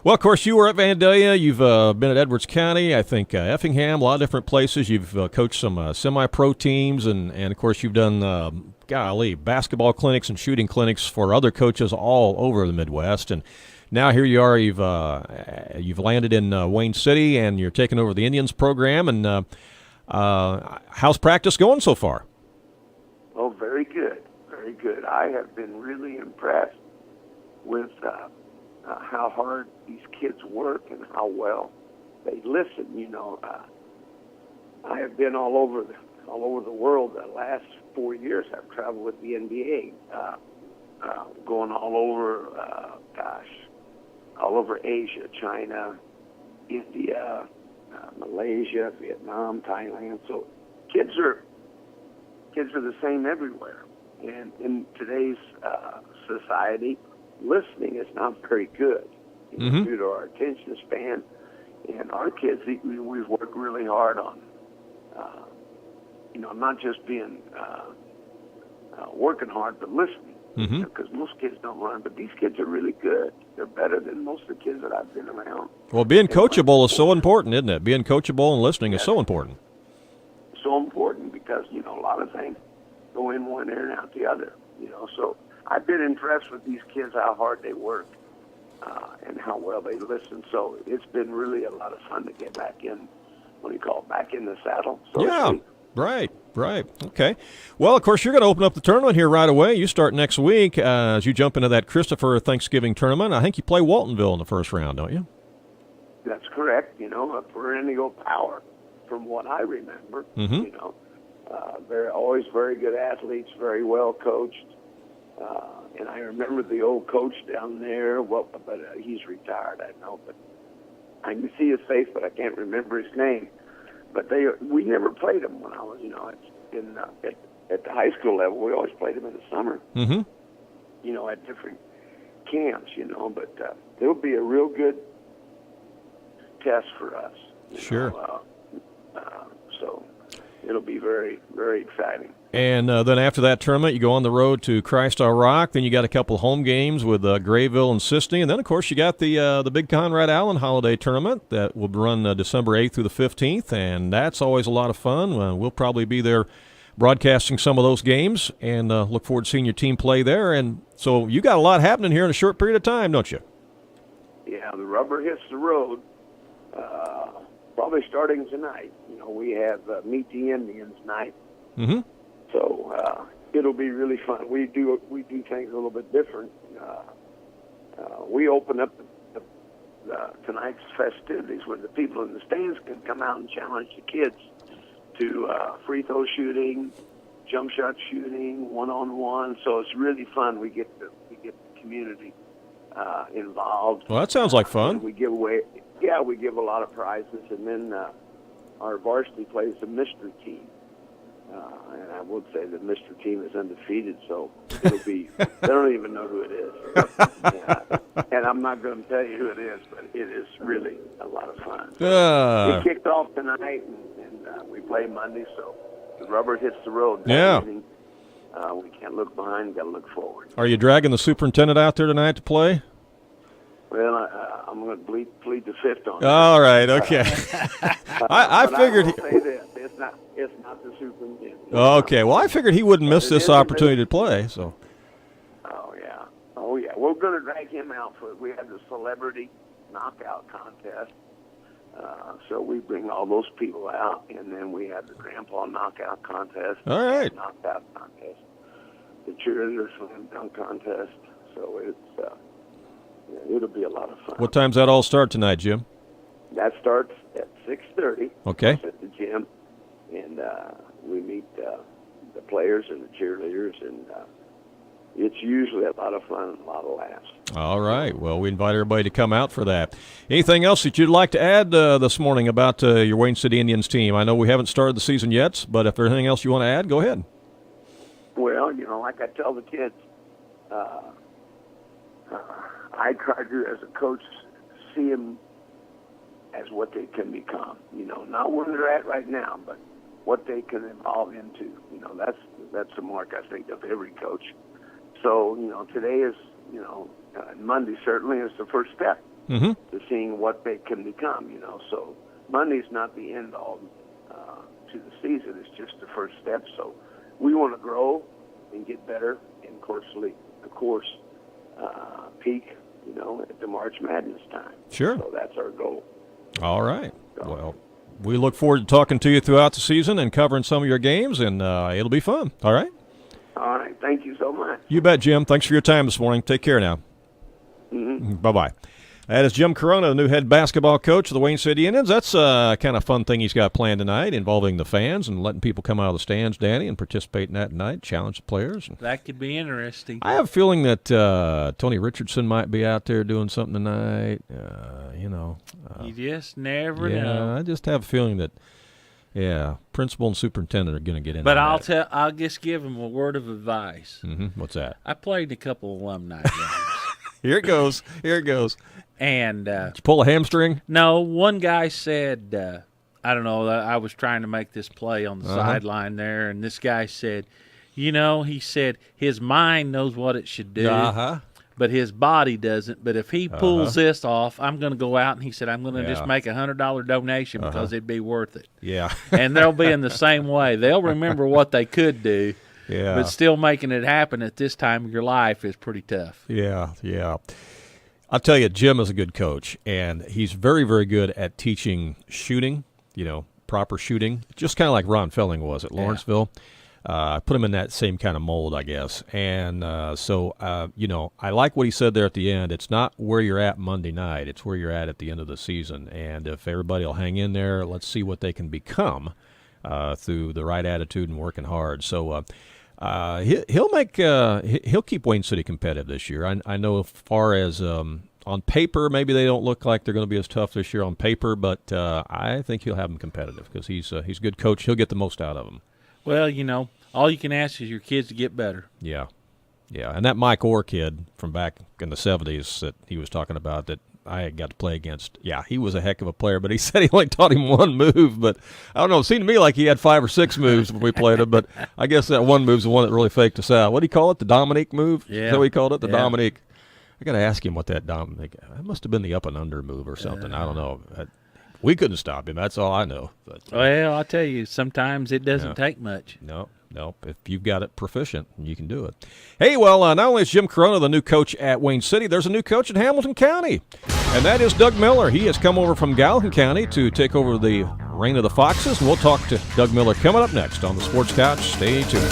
Well, of course, you were at Vandalia. You've been at Edwards County, I think Effingham, a lot of different places. You've coached some semi-pro teams, and of course, you've done, basketball clinics and shooting clinics for other coaches all over the Midwest. And now here you are. You've landed in Wayne City, and you're taking over the Indians program. And how's practice going so far? Oh, very good, very good. I have been really impressed with how hard these kids work and how well they listen. I have been all over the world. The last 4 years, I've traveled with the NBA, going all over Asia, China, India, Malaysia, Vietnam, Thailand. So kids are the same everywhere. And in today's society, listening is not very good due to our attention span. And our kids, we've worked really hard on, not just being working hard, but listening. Because most kids don't learn, but these kids are really good. They're better than most of the kids that I've been around. Well, being coachable is so important, isn't it? Being coachable and listening is so important. So important because, a lot of things go in one ear and out the other, So I've been impressed with these kids, how hard they work and how well they listen. So it's been really a lot of fun to get back in, back in the saddle. So yeah, right. Okay. Well, of course, you're going to open up the tournament here right away. You start next week as you jump into that Christopher Thanksgiving tournament. I think you play Waltonville in the first round, don't you? That's correct. A perennial power, from what I remember. Mm-hmm. They're always very good athletes, very well coached. And I remember the old coach down there. But he's retired, I know. But I can see his face, but I can't remember his name. But we never played them when I was, at the high school level. We always played them in the summer. Mm-hmm. At different camps. But it'll be a real good test for us. Sure. So it'll be very, very exciting. And then after that tournament, you go on the road to Christ Our Rock. Then you got a couple of home games with Grayville and Sisney. And then, of course, you got the big Conrad Allen Holiday Tournament that will run December 8th through the 15th. And that's always a lot of fun. We'll probably be there broadcasting some of those games and look forward to seeing your team play there. And so you got a lot happening here in a short period of time, don't you? Yeah, the rubber hits the road. Probably starting tonight. We have Meet the Indians night. Mm-hmm. So it'll be really fun. We do things a little bit different. We open up tonight's festivities where the people in the stands can come out and challenge the kids to free throw shooting, jump shot shooting, one-on-one. So it's really fun. We get the community involved. Well, that sounds like fun. We give away. Yeah, we give a lot of prizes, and then our varsity plays the mystery team. And I would say the mystery team is undefeated, so it'll be, they don't even know who it is. And I'm not going to tell you who it is, but it is really a lot of fun. It kicked off tonight, and we play Monday, so the rubber hits the road. Yeah. We can't look behind, got to look forward. Are you dragging the superintendent out there tonight to play? Well, I'm going to plead the fifth on that. All right, okay. I figured. I will say this: it's not the superintendent. Okay, well, I figured he wouldn't miss this opportunity to play. So. Oh yeah. We're going to drag him out we have the celebrity knockout contest. So we bring all those people out, and then we have the grandpa knockout contest. All right. Knockout contest. The cheerleader slam dunk contest. So it'll be a lot of fun. What time's that all start tonight, Jim? That starts at 6:30. Okay. At the gym, and we meet the players and the cheerleaders, and it's usually a lot of fun and a lot of laughs. All right. Well, we invite everybody to come out for that. Anything else that you'd like to add this morning about your Wayne City Indians team? I know we haven't started the season yet, but if there's anything else you want to add, go ahead. Well, like I tell the kids, I try to, as a coach, see them as what they can become. Not where they're at right now, but what they can evolve into. That's the mark, I think, of every coach. So, today is, Monday certainly is the first step to seeing what they can become. So Monday's not the end all to the season. It's just the first step. So we want to grow and get better, and of course, peak, at the March Madness time. Sure. So that's our goal. All right. Well, we look forward to talking to you throughout the season and covering some of your games, and it'll be fun. All right? All right. Thank you so much. You bet, Jim. Thanks for your time this morning. Take care now. Mm-hmm. Bye-bye. That is Jim Corrona, the new head basketball coach of the Wayne City Indians. That's a kind of fun thing he's got planned tonight, involving the fans and letting people come out of the stands, Danny, and participate in that tonight, challenge the players. That could be interesting. I have a feeling that Tony Richardson might be out there doing something tonight. You just never yeah, know. I just have a feeling that, principal and superintendent are going to get in. But I'll just give him a word of advice. Mm-hmm. What's that? I played in a couple of alumni games. Here it goes. And did you pull a hamstring? No, one guy said, I don't know, I was trying to make this play on the sideline there, and this guy said, he said his mind knows what it should do, but his body doesn't. But if he pulls this off, I'm going to go out, and he said, I'm going to just make a $100 donation because it'd be worth it. Yeah. And they'll be in the same way. They'll remember what they could do. Yeah. But still making it happen at this time of your life is pretty tough. Yeah. I'll tell you, Jim is a good coach, and he's very, very good at teaching shooting, proper shooting, just kind of like Ron Felling was at Lawrenceville. put him in that same kind of mold, I guess. And so, I like what he said there at the end. It's not where you're at Monday night. It's where you're at the end of the season. And if everybody will hang in there, let's see what they can become through the right attitude and working hard. So he'll keep Wayne City competitive this year. I know as far as on paper, maybe they don't look like they're going to be as tough this year on paper, but I think he'll have them competitive because he's a good coach. He'll get the most out of them. Well, all you can ask is your kids to get better. Yeah. And that Mike Orr kid from back in the 70s that he was talking about that I got to play against, he was a heck of a player, but he said he only taught him one move. But I don't know, it seemed to me like he had 5 or 6 moves when we played him, but I guess that one move's the one that really faked us out. What do you call it, the Dominique move? Yeah. Is that what he called it, the Dominique? I got to ask him what that Dominique, that must have been the up and under move or something. I don't know. We couldn't stop him. That's all I know. But, well, I'll tell you, sometimes it doesn't take much. No. If you've got it proficient, you can do it. Hey, well, not only is Jim Corrona the new coach at Wayne City, there's a new coach in Hamilton County, and that is Doug Miller. He has come over from Gallatin County to take over the reign of the Foxes, and we'll talk to Doug Miller coming up next on the Sports Couch. Stay tuned.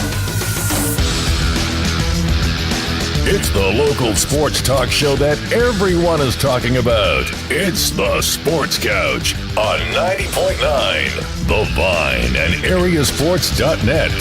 It's the local sports talk show that everyone is talking about. It's the Sports Couch on 90.9 The Vine and AreaSports.net.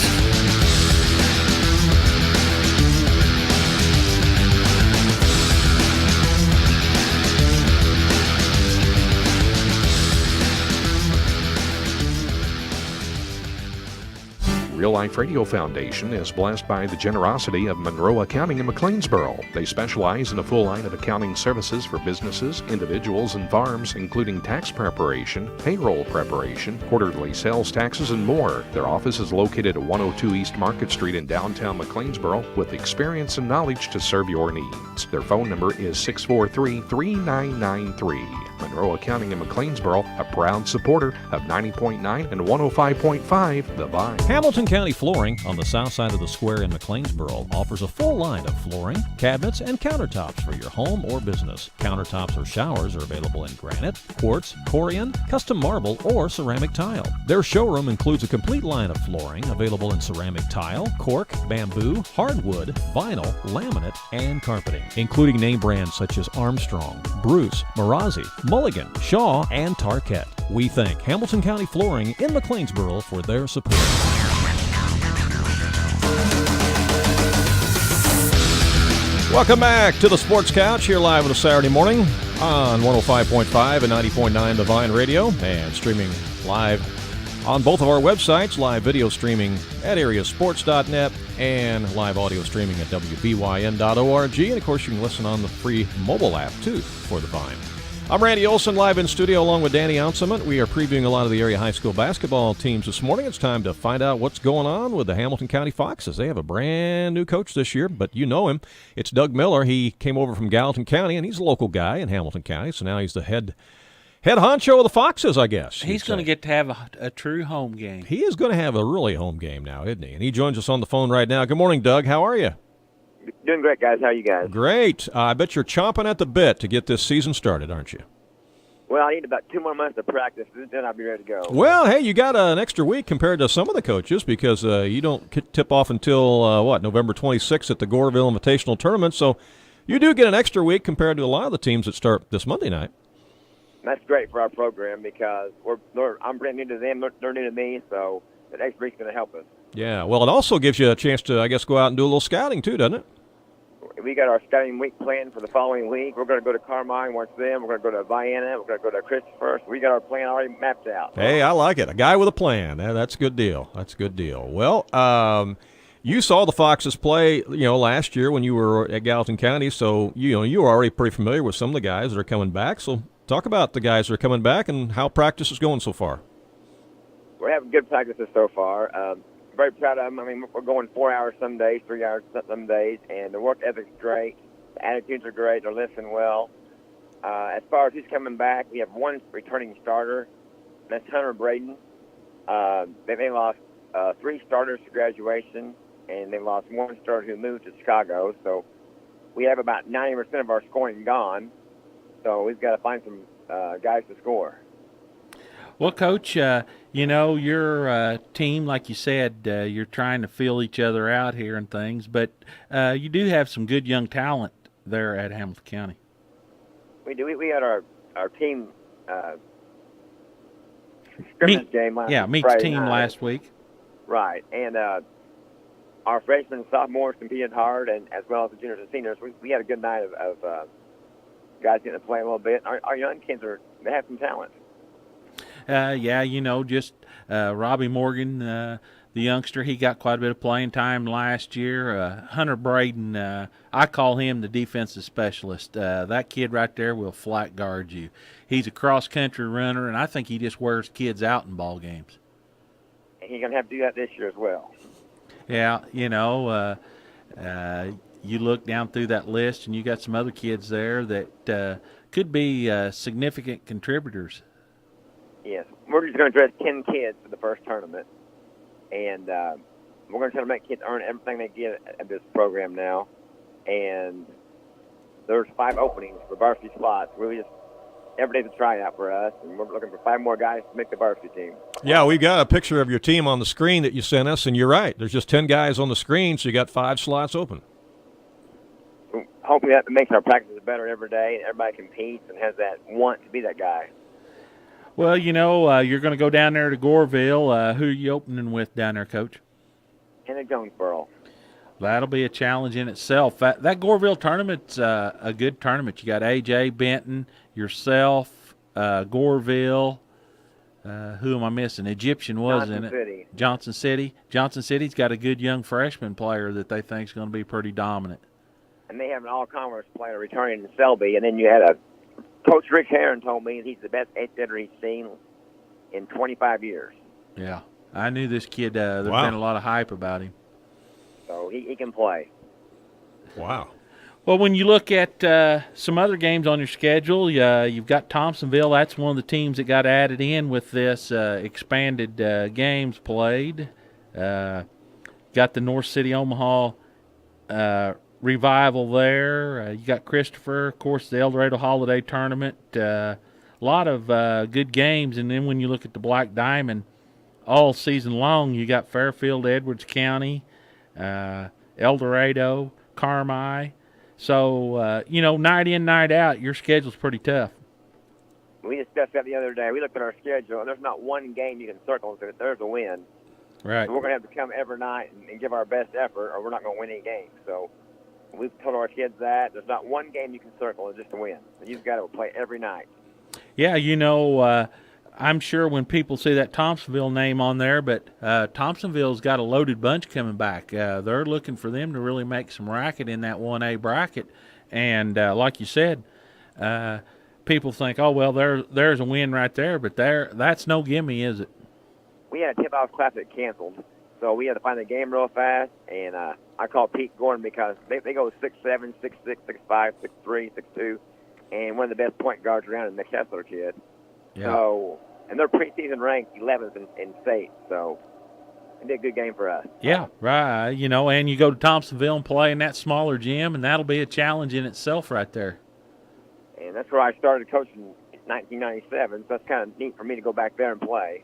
Real Life Radio Foundation is blessed by the generosity of Monroe Accounting in McLeansboro. They specialize in a full line of accounting services for businesses, individuals, and farms, including tax preparation, payroll preparation, quarterly sales taxes, and more. Their office is located at 102 East Market Street in downtown McLeansboro with experience and knowledge to serve your needs. Their phone number is 643-3993. Monroe Accounting in McLeansboro, a proud supporter of 90.9 and 105.5 The Vine. Hamilton County Flooring on the south side of the square in McLeansboro offers a full line of flooring, cabinets, and countertops for your home or business. Countertops or showers are available in granite, quartz, corian, custom marble, or ceramic tile. Their showroom includes a complete line of flooring available in ceramic tile, cork, bamboo, hardwood, vinyl, laminate, and carpeting, including name brands such as Armstrong, Bruce, Marazzi, Mulligan, Shaw, and Tarkett. We thank Hamilton County Flooring in McLeansboro for their support. Welcome back to the Sports Couch here live on a Saturday morning on 105.5 and 90.9 The Vine Radio and streaming live on both of our websites, live video streaming at AreaSports.net and live audio streaming at WVYN.org. And, of course, you can listen on the free mobile app, too, for The Vine. I'm Randy Olson, live in studio along with Danny Anselment. We are previewing a lot of the area high school basketball teams this morning. It's time to find out what's going on with the Hamilton County Foxes. They have a brand new coach this year, but you know him. It's Doug Miller. He came over from Gallatin County, and he's a local guy in Hamilton County, so now he's the head honcho of the Foxes, I guess. He's going to get to have a true home game. He is going to have a really home game now, isn't he? And he joins us on the phone right now. Good morning, Doug. How are you? Doing great, guys. How are you guys? Great. I bet you're chomping at the bit to get this season started, aren't you? Well, I need about 2 more months of practice, then I'll be ready to go. Well, hey, you got an extra week compared to some of the coaches because you don't tip off until, November 26th at the Goreville Invitational Tournament. So you do get an extra week compared to a lot of the teams that start this Monday night. That's great for our program because I'm brand new to them, they're new to me, so that extra week's going to help us. Yeah, well, it also gives you a chance to, I guess, go out and do a little scouting too, doesn't it? We got our scouting week planned for the following week. We're going to go to Carmine, watch them. We're going to go to Vienna. We're going to go to Christopher. So we got our plan already mapped out. Hey, I like it. A guy with a plan. That's a good deal. That's a good deal. Well, you saw the Foxes play, last year when you were at Gallatin County. So, you were already pretty familiar with some of the guys that are coming back. So talk about the guys that are coming back and how practice is going so far. We're having good practices so far. Very proud of them. I mean, we're going 4 hours some days, 3 hours some days, and the work ethic's great. The attitudes are great. They're listening well. As far as who's coming back, we have one returning starter. That's Hunter Braden. They lost 3 starters to graduation, and they lost 1 starter who moved to Chicago. So we have about 90% of our scoring gone. So we've got to find some guys to score. Well, Coach, your team, like you said, you're trying to fill each other out here and things, but you do have some good young talent there at Hamilton County. We do. We had our team scrimmage game last meets Friday team night. last week. Right, and our freshmen and sophomores competed hard, and as well as the juniors and seniors. We had a good night of guys getting to play a little bit. Our young kids they have some talent. Robbie Morgan, the youngster, he got quite a bit of playing time last year. Hunter Braden, I call him the defensive specialist. That kid right there will flat guard you. He's a cross-country runner, and I think he just wears kids out in ball games. And he's going to have to do that this year as well. Yeah, you look down through that list, and you got some other kids there that could be significant contributors. Yes, we're just going to dress 10 kids for the first tournament, and we're going to try to make kids earn everything they get at this program now. And there's 5 openings for varsity spots. Every day's a tryout for us, and we're looking for 5 more guys to make the varsity team. Yeah, we've got a picture of your team on the screen that you sent us, and you're right. There's just 10 guys on the screen, so you got 5 slots open. Hopefully that makes our practices better every day, and everybody competes and has that want to be that guy. Well, you're going to go down there to Goreville. Who are you opening with down there, Coach? And Jonesboro. That'll be a challenge in itself. That Goreville tournament's a good tournament. You got A.J. Benton, yourself, Goreville. Who am I missing? Egyptian was in it. City. Johnson City. Johnson City's got a good young freshman player that they think is going to be pretty dominant. And they have an all-conference player returning in Selby. And then you had Coach Rick Herron told me he's the best 8-setter he's seen in 25 years. Yeah. I knew this kid. There's been a lot of hype about him. So he can play. Wow. Well, when you look at some other games on your schedule, you've got Thompsonville. That's one of the teams that got added in with this expanded games played. Got the North City Omaha Revival there. You got Christopher, of course, the El Dorado Holiday Tournament. A lot of good games. And then when you look at the Black Diamond, all season long, you got Fairfield, Edwards County, El Dorado, Carmi. So, night in, night out, your schedule's pretty tough. We discussed that the other day. We looked at our schedule, and there's not one game you can circle and say there's a win. Right. So we're going to have to come every night and give our best effort, or we're not going to win any games. So we've told our kids that there's not one game you can circle just to win. You've got to play every night. Yeah, I'm sure when people see that Thompsonville name on there, but Thompsonville's got a loaded bunch coming back. They're looking for them to really make some racket in that 1A bracket. And like you said, people think, oh, well, there's a win right there, but that's no gimme, is it? We had a tip-off class that canceled, so we had to find the game real fast. And I called Pete Gordon because they go 6'7", 6'6", 6'5", 6'3", 6'2", and one of the best point guards around is the Kessler kid. Yeah. So, and they're preseason ranked 11th in state, so it'd be a good game for us. Yeah, right. And you go to Thompsonville and play in that smaller gym, and that'll be a challenge in itself right there. And that's where I started coaching in 1997, so that's kind of neat for me to go back there and play.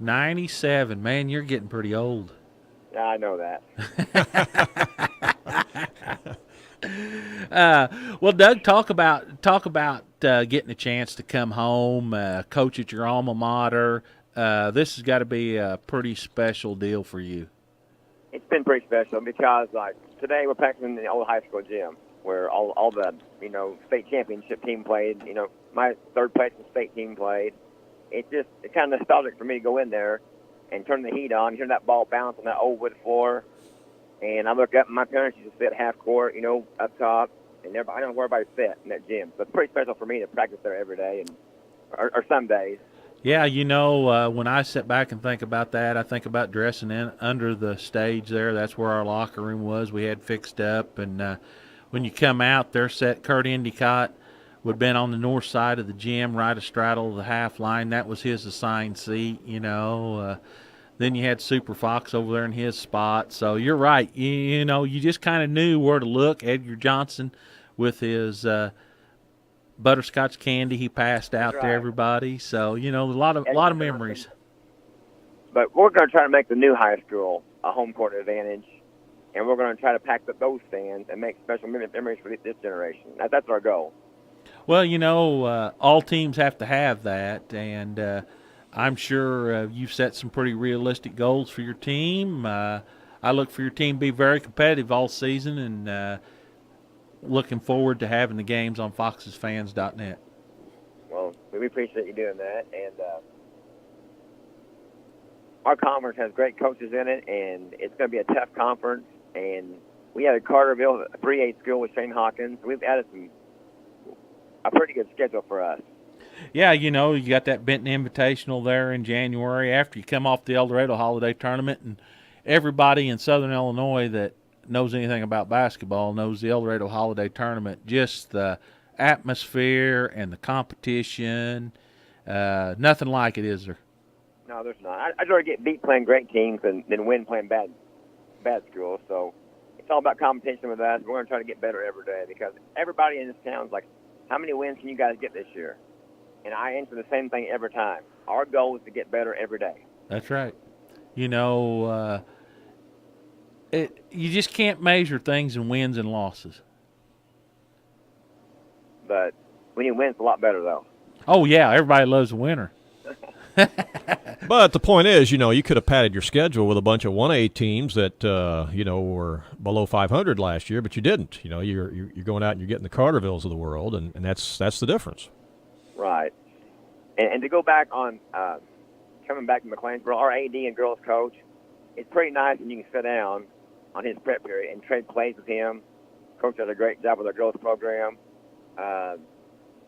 97, man, you're getting pretty old. Yeah, I know that. Well, Doug, talk about getting a chance to come home, coach at your alma mater. This has got to be a pretty special deal for you. It's been pretty special because, like, today we're practicing in the old high school gym where all the state championship team played. My third place in state team played. It's kind of nostalgic for me to go in there and turn the heat on, hear that ball bounce on that old wood floor. And I look up, and my parents used to sit half court, up top, and I don't know where everybody sit in that gym. So it's pretty special for me to practice there every day, or some days. Yeah, when I sit back and think about that, I think about dressing in under the stage there. That's where our locker room was. We had fixed up, and when you come out, there sat Kurt Endicott, would have been on the north side of the gym, right astraddle the half line. That was his assigned seat, Then you had Super Fox over there in his spot. So you're right. You just kind of knew where to look. Edgar Johnson with his butterscotch candy he passed out That's to right. everybody. So, a lot of memories. But we're going to try to make the new high school a home court advantage, and we're going to try to pack up those stands and make special memories for this generation. That's our goal. Well, all teams have to have that, and I'm sure you've set some pretty realistic goals for your team. I look for your team to be very competitive all season, and looking forward to having the games on foxesfans.net. Well, we appreciate you doing that, and our conference has great coaches in it, and it's going to be a tough conference. And we had a Carterville 3A school with Shane Hawkins. We've added a pretty good schedule for us. Yeah, you got that Benton Invitational there in January after you come off the El Dorado Holiday Tournament, and everybody in Southern Illinois that knows anything about basketball knows the El Dorado Holiday Tournament, just the atmosphere and the competition, nothing like it, is there? No, there's not. I'd rather get beat playing great teams than win playing bad schools. So it's all about competition with us. We're going to try to get better every day because everybody in this town's like, how many wins can you guys get this year? And I answer the same thing every time. Our goal is to get better every day. That's right. You just can't measure things in wins and losses. But when you win, it's a lot better, though. Oh, yeah, everybody loves a winner. But the point is, you could have padded your schedule with a bunch of 1A teams that, were below 500 last year, but you didn't. You're going out and you're getting the Cartervilles of the world, and that's the difference. Right. And to go back on coming back to McLeansboro, our AD and girls coach, it's pretty nice when you can sit down on his prep period and trade plays with him. Coach does a great job with our girls program.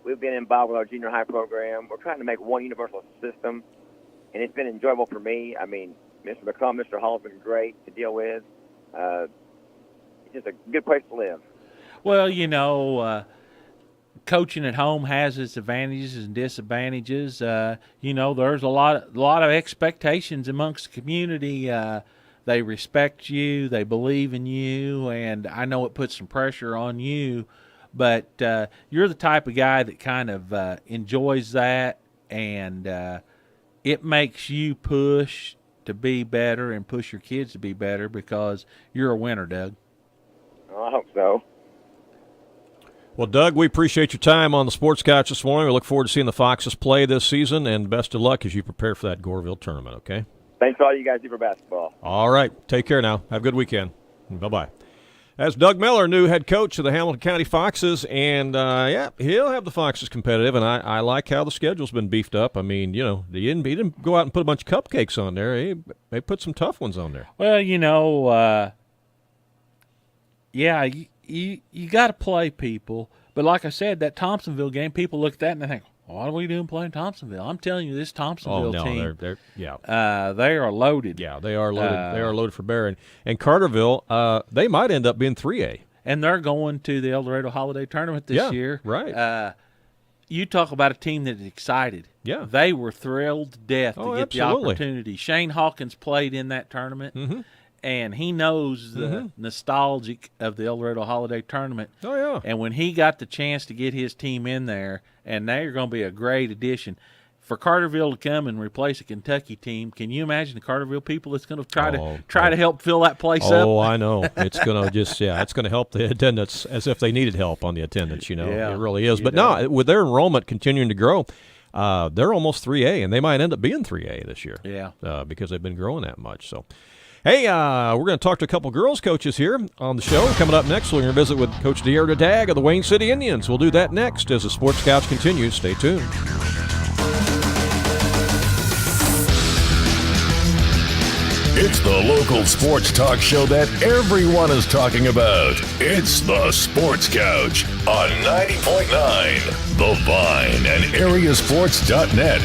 We've been involved with our junior high program. We're trying to make one universal system, and it's been enjoyable for me. I mean, Mr. McCall, Mr. Hall have been great to deal with. It's just a good place to live. Well, coaching at home has its advantages and disadvantages. There's a lot of expectations amongst the community. They respect you, they believe in you, and I know it puts some pressure on you. But you're the type of guy that kind of enjoys that, and it makes you push to be better and push your kids to be better because you're a winner, Doug. Well, I hope so. Well, Doug, we appreciate your time on the Sports Couch this morning. We look forward to seeing the Foxes play this season, and best of luck as you prepare for that Goreville tournament, okay? Thanks for all you guys do for basketball. All right. Take care now. Have a good weekend. Bye-bye. That's Doug Miller, new head coach of the Hamilton County Foxes, and, he'll have the Foxes competitive, and I like how the schedule's been beefed up. I mean, he didn't go out and put a bunch of cupcakes on there. They put some tough ones on there. Well, you got to play people. But like I said, that Thompsonville game, people look at that and they think, what are we doing playing Thompsonville? I'm telling you, this Thompsonville team, they are loaded. Yeah, they are loaded. They are loaded for bear. And Carterville, they might end up being 3A. And they're going to the El Dorado Holiday Tournament this year. Right. You talk about a team that's excited. Yeah. They were thrilled to death to get absolutely. the opportunity. Shane Hawkins played in that tournament. Mm-hmm. And he knows the nostalgic of the El Dorado Holiday Tournament. Oh, yeah. And when he got the chance to get his team in there, and they're going to be a great addition. For Carterville to come and replace a Kentucky team, can you imagine the Carterville people that's going to try to help fill that place up? Oh, I know. It's going to it's going to help the attendance as if they needed help on the attendance, It really is. But no, with their enrollment continuing to grow, they're almost 3A, and they might end up being 3A this year. Yeah. Because they've been growing that much, so. Hey, we're going to talk to a couple girls coaches here on the show. Coming up next, we're going to visit with Coach DeAirdra Dagg of the Wayne City Indians. We'll do that next as the Sports Couch continues. Stay tuned. It's the local sports talk show that everyone is talking about. It's the Sports Couch on 90.9 The Vine and AreaSports.net.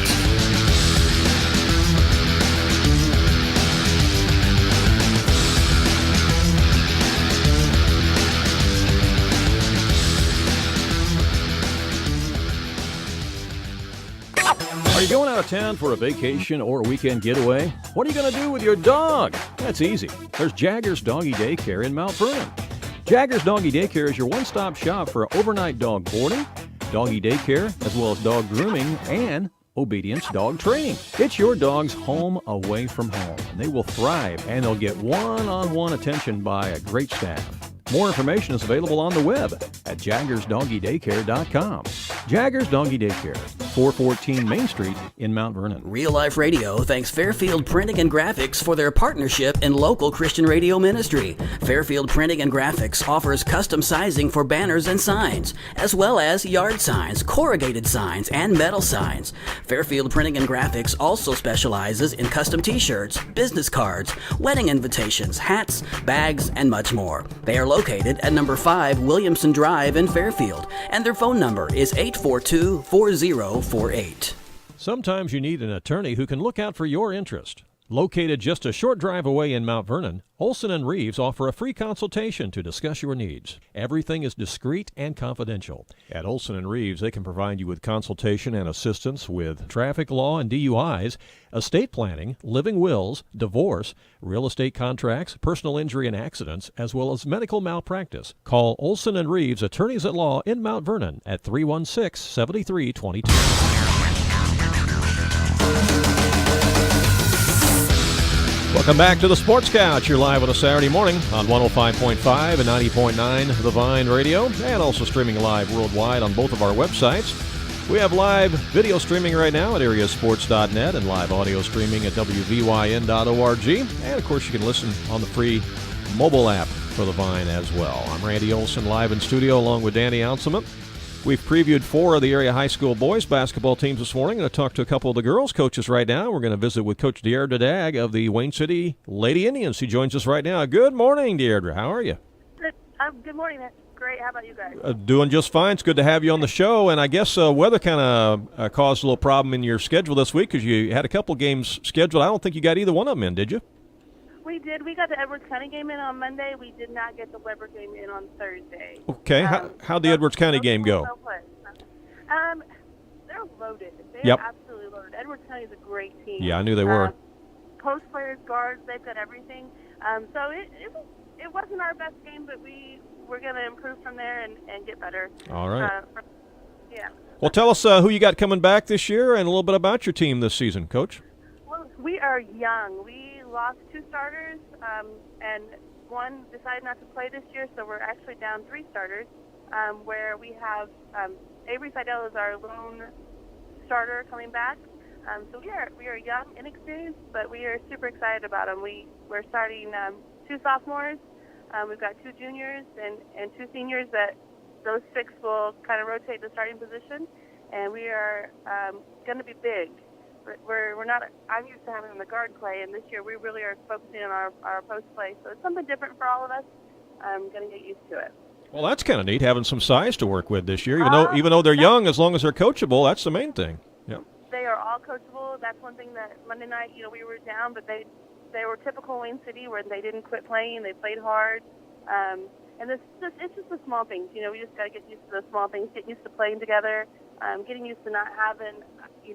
Are you going out of town for a vacation or a weekend getaway? What are you going to do with your dog? That's easy. There's Jagger's Doggy Daycare in Mount Vernon. Jagger's Doggy Daycare is your one-stop shop for overnight dog boarding, doggy daycare, as well as dog grooming and obedience dog training. It's your dog's home away from home, and they will thrive, and they'll get one-on-one attention by a great staff. More information is available on the web at jaggersdoggydaycare.com. Jaggers Doggy Daycare, 414 Main Street in Mount Vernon. Real Life Radio thanks Fairfield Printing and Graphics for their partnership in local Christian radio ministry. Fairfield Printing and Graphics offers custom sizing for banners and signs, as well as yard signs, corrugated signs, and metal signs. Fairfield Printing and Graphics also specializes in custom t-shirts, business cards, wedding invitations, hats, bags, and much more. They are located at number 5 Williamson Drive in Fairfield, and their phone number is 842-4048. Sometimes you need an attorney who can look out for your interest. Located just a short drive away in Mount Vernon, Olson and Reeves offer a free consultation to discuss your needs. Everything is discreet and confidential. At Olson and Reeves, they can provide you with consultation and assistance with traffic law and DUIs, estate planning, living wills, divorce, real estate contracts, personal injury and accidents, as well as medical malpractice. Call Olson and Reeves, attorneys at law in Mount Vernon at 316-7322. Welcome back to the Sports Couch. You're live on a Saturday morning on 105.5 and 90.9 The Vine Radio, and also streaming live worldwide on both of our websites. We have live video streaming right now at AreaSports.net and live audio streaming at WVYN.org. And, of course, you can listen on the free mobile app for The Vine as well. I'm Randy Olson, live in studio along with Danny Anselment. We've previewed 4 of the area high school boys basketball teams this morning. I'm going to talk to a couple of the girls coaches right now. We're going to visit with Coach DeAirdra Dagg of the Wayne City Lady Indians. She joins us right now. Good morning, DeAirdra. How are you? Good morning. That's great. How about you guys? Doing just fine. It's good to have you on the show. And I guess weather kind of caused a little problem in your schedule this week because you had a couple games scheduled. I don't think you got either one of them in, did you? We did. We got the Edwards County game in on Monday. We did not get the Weber game in on Thursday. Okay. How'd the Edwards County game go? They're loaded. Yep. They're absolutely loaded. Edwards County is a great team. Yeah, I knew they were. Post players, guards, they've got everything. So it wasn't our best game, but we're going to improve from there and get better. All right. Yeah. Well, tell us who you got coming back this year and a little bit about your team this season, Coach. Well, we are young. We lost 2 starters, and one decided not to play this year, so we're actually down 3 starters, where we have Avery Seidel is our lone starter coming back. So we are young, inexperienced, but we are super excited about them. We're starting 2 sophomores. We've got 2 juniors and 2 seniors that those 6 will kind of rotate the starting position, and we are going to be big. We're not. I'm used to having them the guard play, and this year we really are focusing on our post play. So it's something different for all of us. I'm going to get used to it. Well, that's kind of neat having some size to work with this year. Even though they're young, as long as they're coachable, that's the main thing. Yeah. They are all coachable. That's one thing that Monday night, we were down, but they were typical Wayne City where they didn't quit playing. They played hard. And it's just the small things. We just got to get used to the small things, get used to playing together, getting used to not having,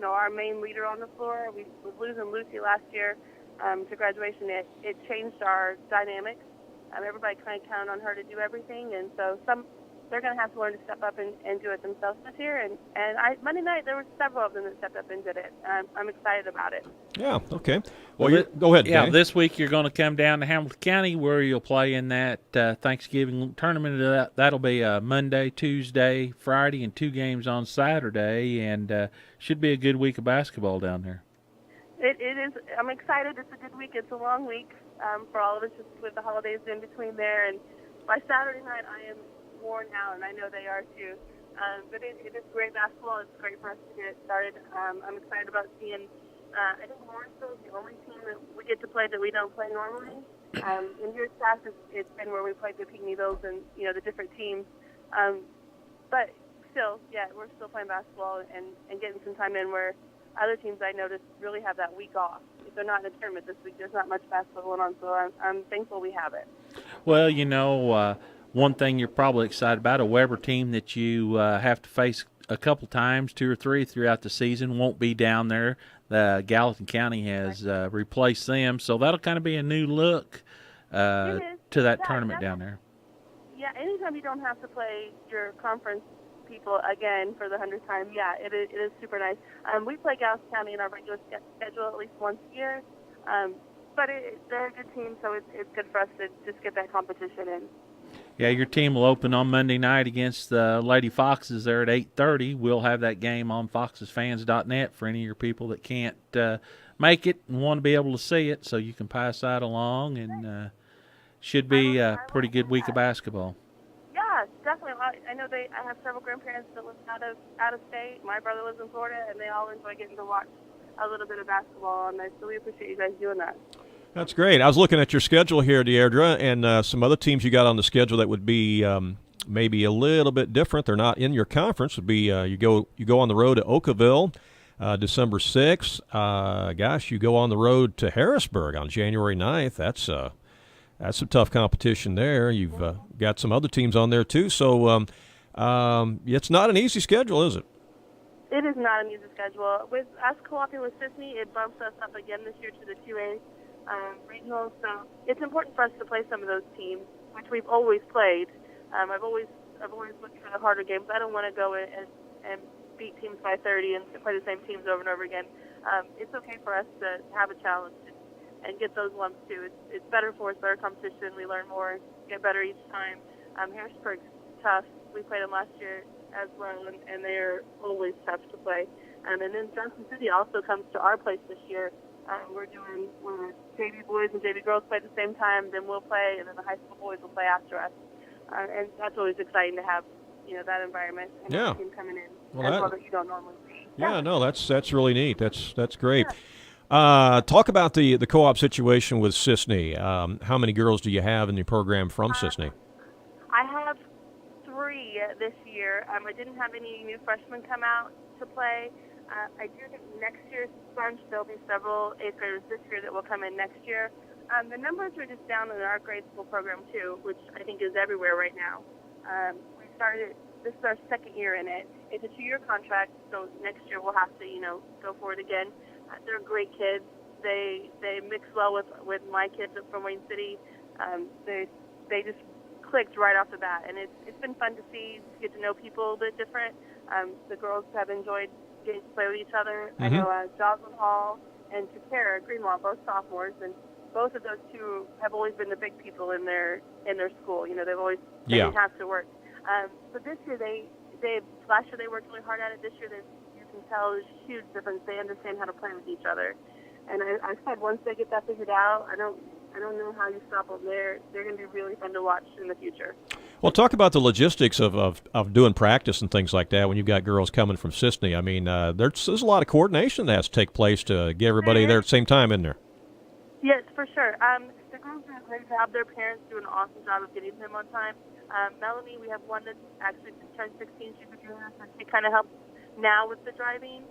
our main leader on the floor. We was losing Lucy last year to graduation. It changed our dynamics. Everybody kind of counted on her to do everything, and so they're going to have to learn to step up and do it themselves this year. And Monday night, there were several of them that stepped up and did it. I'm excited about it. Yeah, okay. Well, go ahead, Yeah, Danny. This week you're going to come down to Hamilton County where you'll play in that Thanksgiving tournament. That'll be Monday, Tuesday, Friday, and 2 games on Saturday, and should be a good week of basketball down there. It is. I'm excited. It's a good week. It's a long week for all of us, just with the holidays in between there. And by Saturday night, I am worn out, and I know they are too. But it is great basketball. It's great for us to get started. I'm excited about seeing. I think Morrisville is the only team that we get to play that we don't play normally. In years past, it's been where we played the Pygmy-Bills and the different teams. But still, yeah, we're still playing basketball and getting some time in where other teams I noticed really have that week off. If they're not in the tournament this week, there's not much basketball going on, so I'm thankful we have it. Well, one thing you're probably excited about, a Weber team that you have to face a couple times, 2 or 3 throughout the season, won't be down there. Gallatin County has replaced them, so that'll kind of be a new look to that tournament down there. Yeah, anytime you don't have to play your conference people again for the 100th time. Yeah, it is super nice. We play Gauss County in our regular schedule at least once a year, but they're a good team, so it's good for us to just get that competition in. Yeah, your team will open on Monday night against the Lady Foxes there at 8:30. We'll have that game on foxesfans.net for any of your people that can't make it and want to be able to see it, so you can pass that along, and should be a pretty good week of basketball. Yeah, definitely. I know I have several grandparents that live out of state. My brother lives in Florida, and they all enjoy getting to watch a little bit of basketball, and I really appreciate you guys doing that. That's great. I was looking at your schedule here, DeAirdra, and some other teams you got on the schedule that would be maybe a little bit different. They're not in your conference. Would be you go on the road to Oakville, December 6th. You go on the road to Harrisburg on January 9th. That's some tough competition there. You've got some other teams on there too. So it's not an easy schedule, is it? It is not an easy schedule. With us co-oping with Sisney, it bumps us up again this year to the 2A regionals. So it's important for us to play some of those teams, which we've always played. I've always looked for the harder games. I don't want to go and beat teams by 30 and play the same teams over and over again. It's okay for us to have a challenge and get those lumps too. It's better for us, better competition. We learn more, get better each time. Harrisburg's tough. We played them last year as well, and they're always tough to play. And then Johnson City also comes to our place this year. We're JV boys and JV girls play at the same time, then we'll play, and then the high school boys will play after us. And that's always exciting to have, that environment and the team coming in as well that you don't normally see. Yeah, no, that's really neat. That's great. Yeah. Talk about the co-op situation with Sisney. How many girls do you have in the program from Sisney? I have 3 this year. I didn't have any new freshmen come out to play. I do think next year's bunch, there'll be several 8th graders this year that will come in next year. The numbers are just down in our grade school program too, which I think is everywhere right now. This is our 2nd year in it. It's a 2-year contract, so next year we'll have to, go for it again. They're great kids. They mix well with my kids from Wayne City. They just clicked right off the bat, and it's been fun to see, to get to know people a bit different. The girls have enjoyed getting to play with each other. Mm-hmm. I know Jocelyn Hall and Takara Greenwald, both sophomores, and both of those two have always been the big people in their school. They've always didn't have to work. But this year last year they worked really hard at it. This year you can tell there's a huge difference. They understand how to play with each other. And I said once they get that figured out, I don't know how you stop them. They're going to be really fun to watch in the future. Well, talk about the logistics of doing practice and things like that when you've got girls coming from Sisney. I mean, there's a lot of coordination that has to take place to get everybody there at the same time in there. Yes, for sure. The girls do a great job. Their parents do an awesome job of getting them on time. Melanie, we have one that actually just turned 16. She's a junior, so she kind of helps now with the driving.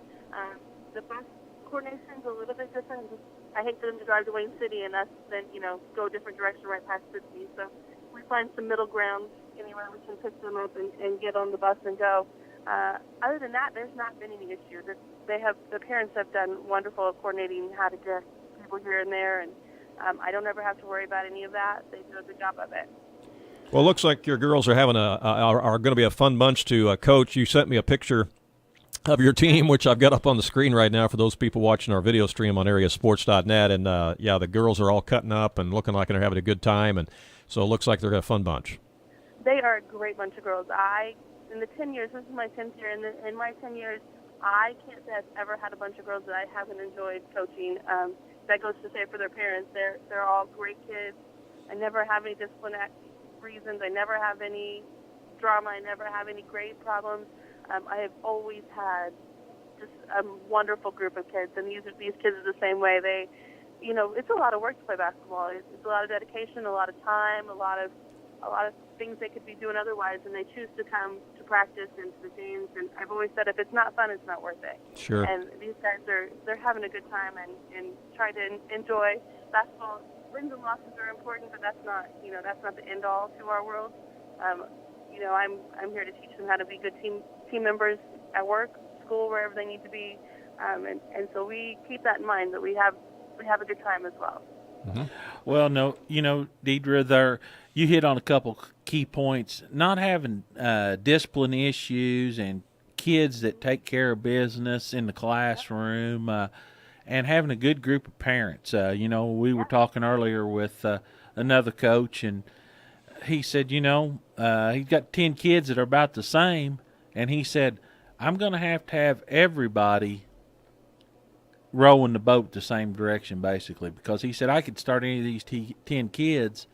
The bus coordination is a little bit different. I hate for them to drive to Wayne City and us then, go a different direction right past Sydney. So we find some middle ground anywhere we can pick them up and get on the bus and go. Other than that, there's not been any issue. The parents have done wonderful at coordinating how to get people here and there, and I don't ever have to worry about any of that. They do a good job of it. Well, it looks like your girls are having are going to be a fun bunch to coach. You sent me a picture of your team, which I've got up on the screen right now for those people watching our video stream on AreaSports.net. And, the girls are all cutting up and looking like they're having a good time. And so it looks like they're a fun bunch. They are a great bunch of girls. In the 10 years, this is my 10th year, and in my 10 years, I can't say I've ever had a bunch of girls that I haven't enjoyed coaching. That goes to say for their parents, they're all great kids. I never have any disciplinary reasons. I never have any drama. I never have any grade problems. I have always had just a wonderful group of kids, and these kids are the same way. They, it's a lot of work to play basketball. It's a lot of dedication, a lot of time, a lot of things they could be doing otherwise, and they choose to come to practice and to the games. And I've always said, if it's not fun, it's not worth it. Sure. And these guys they're having a good time and trying to enjoy basketball. Wins and losses are important, but that's not the end all to our world. I'm here to teach them how to be good team members at work, school, wherever they need to be, and so we keep that in mind, that we have a good time as well. Mm-hmm. Well, no, DeAirdra, you hit on a couple key points, not having discipline issues and kids that take care of business in the classroom, and having a good group of parents. We were talking earlier with another coach, and he said, he's got 10 kids that are about the same, and he said, I'm going to have everybody rowing the boat the same direction, basically, because he said I could start any of these 10 kids,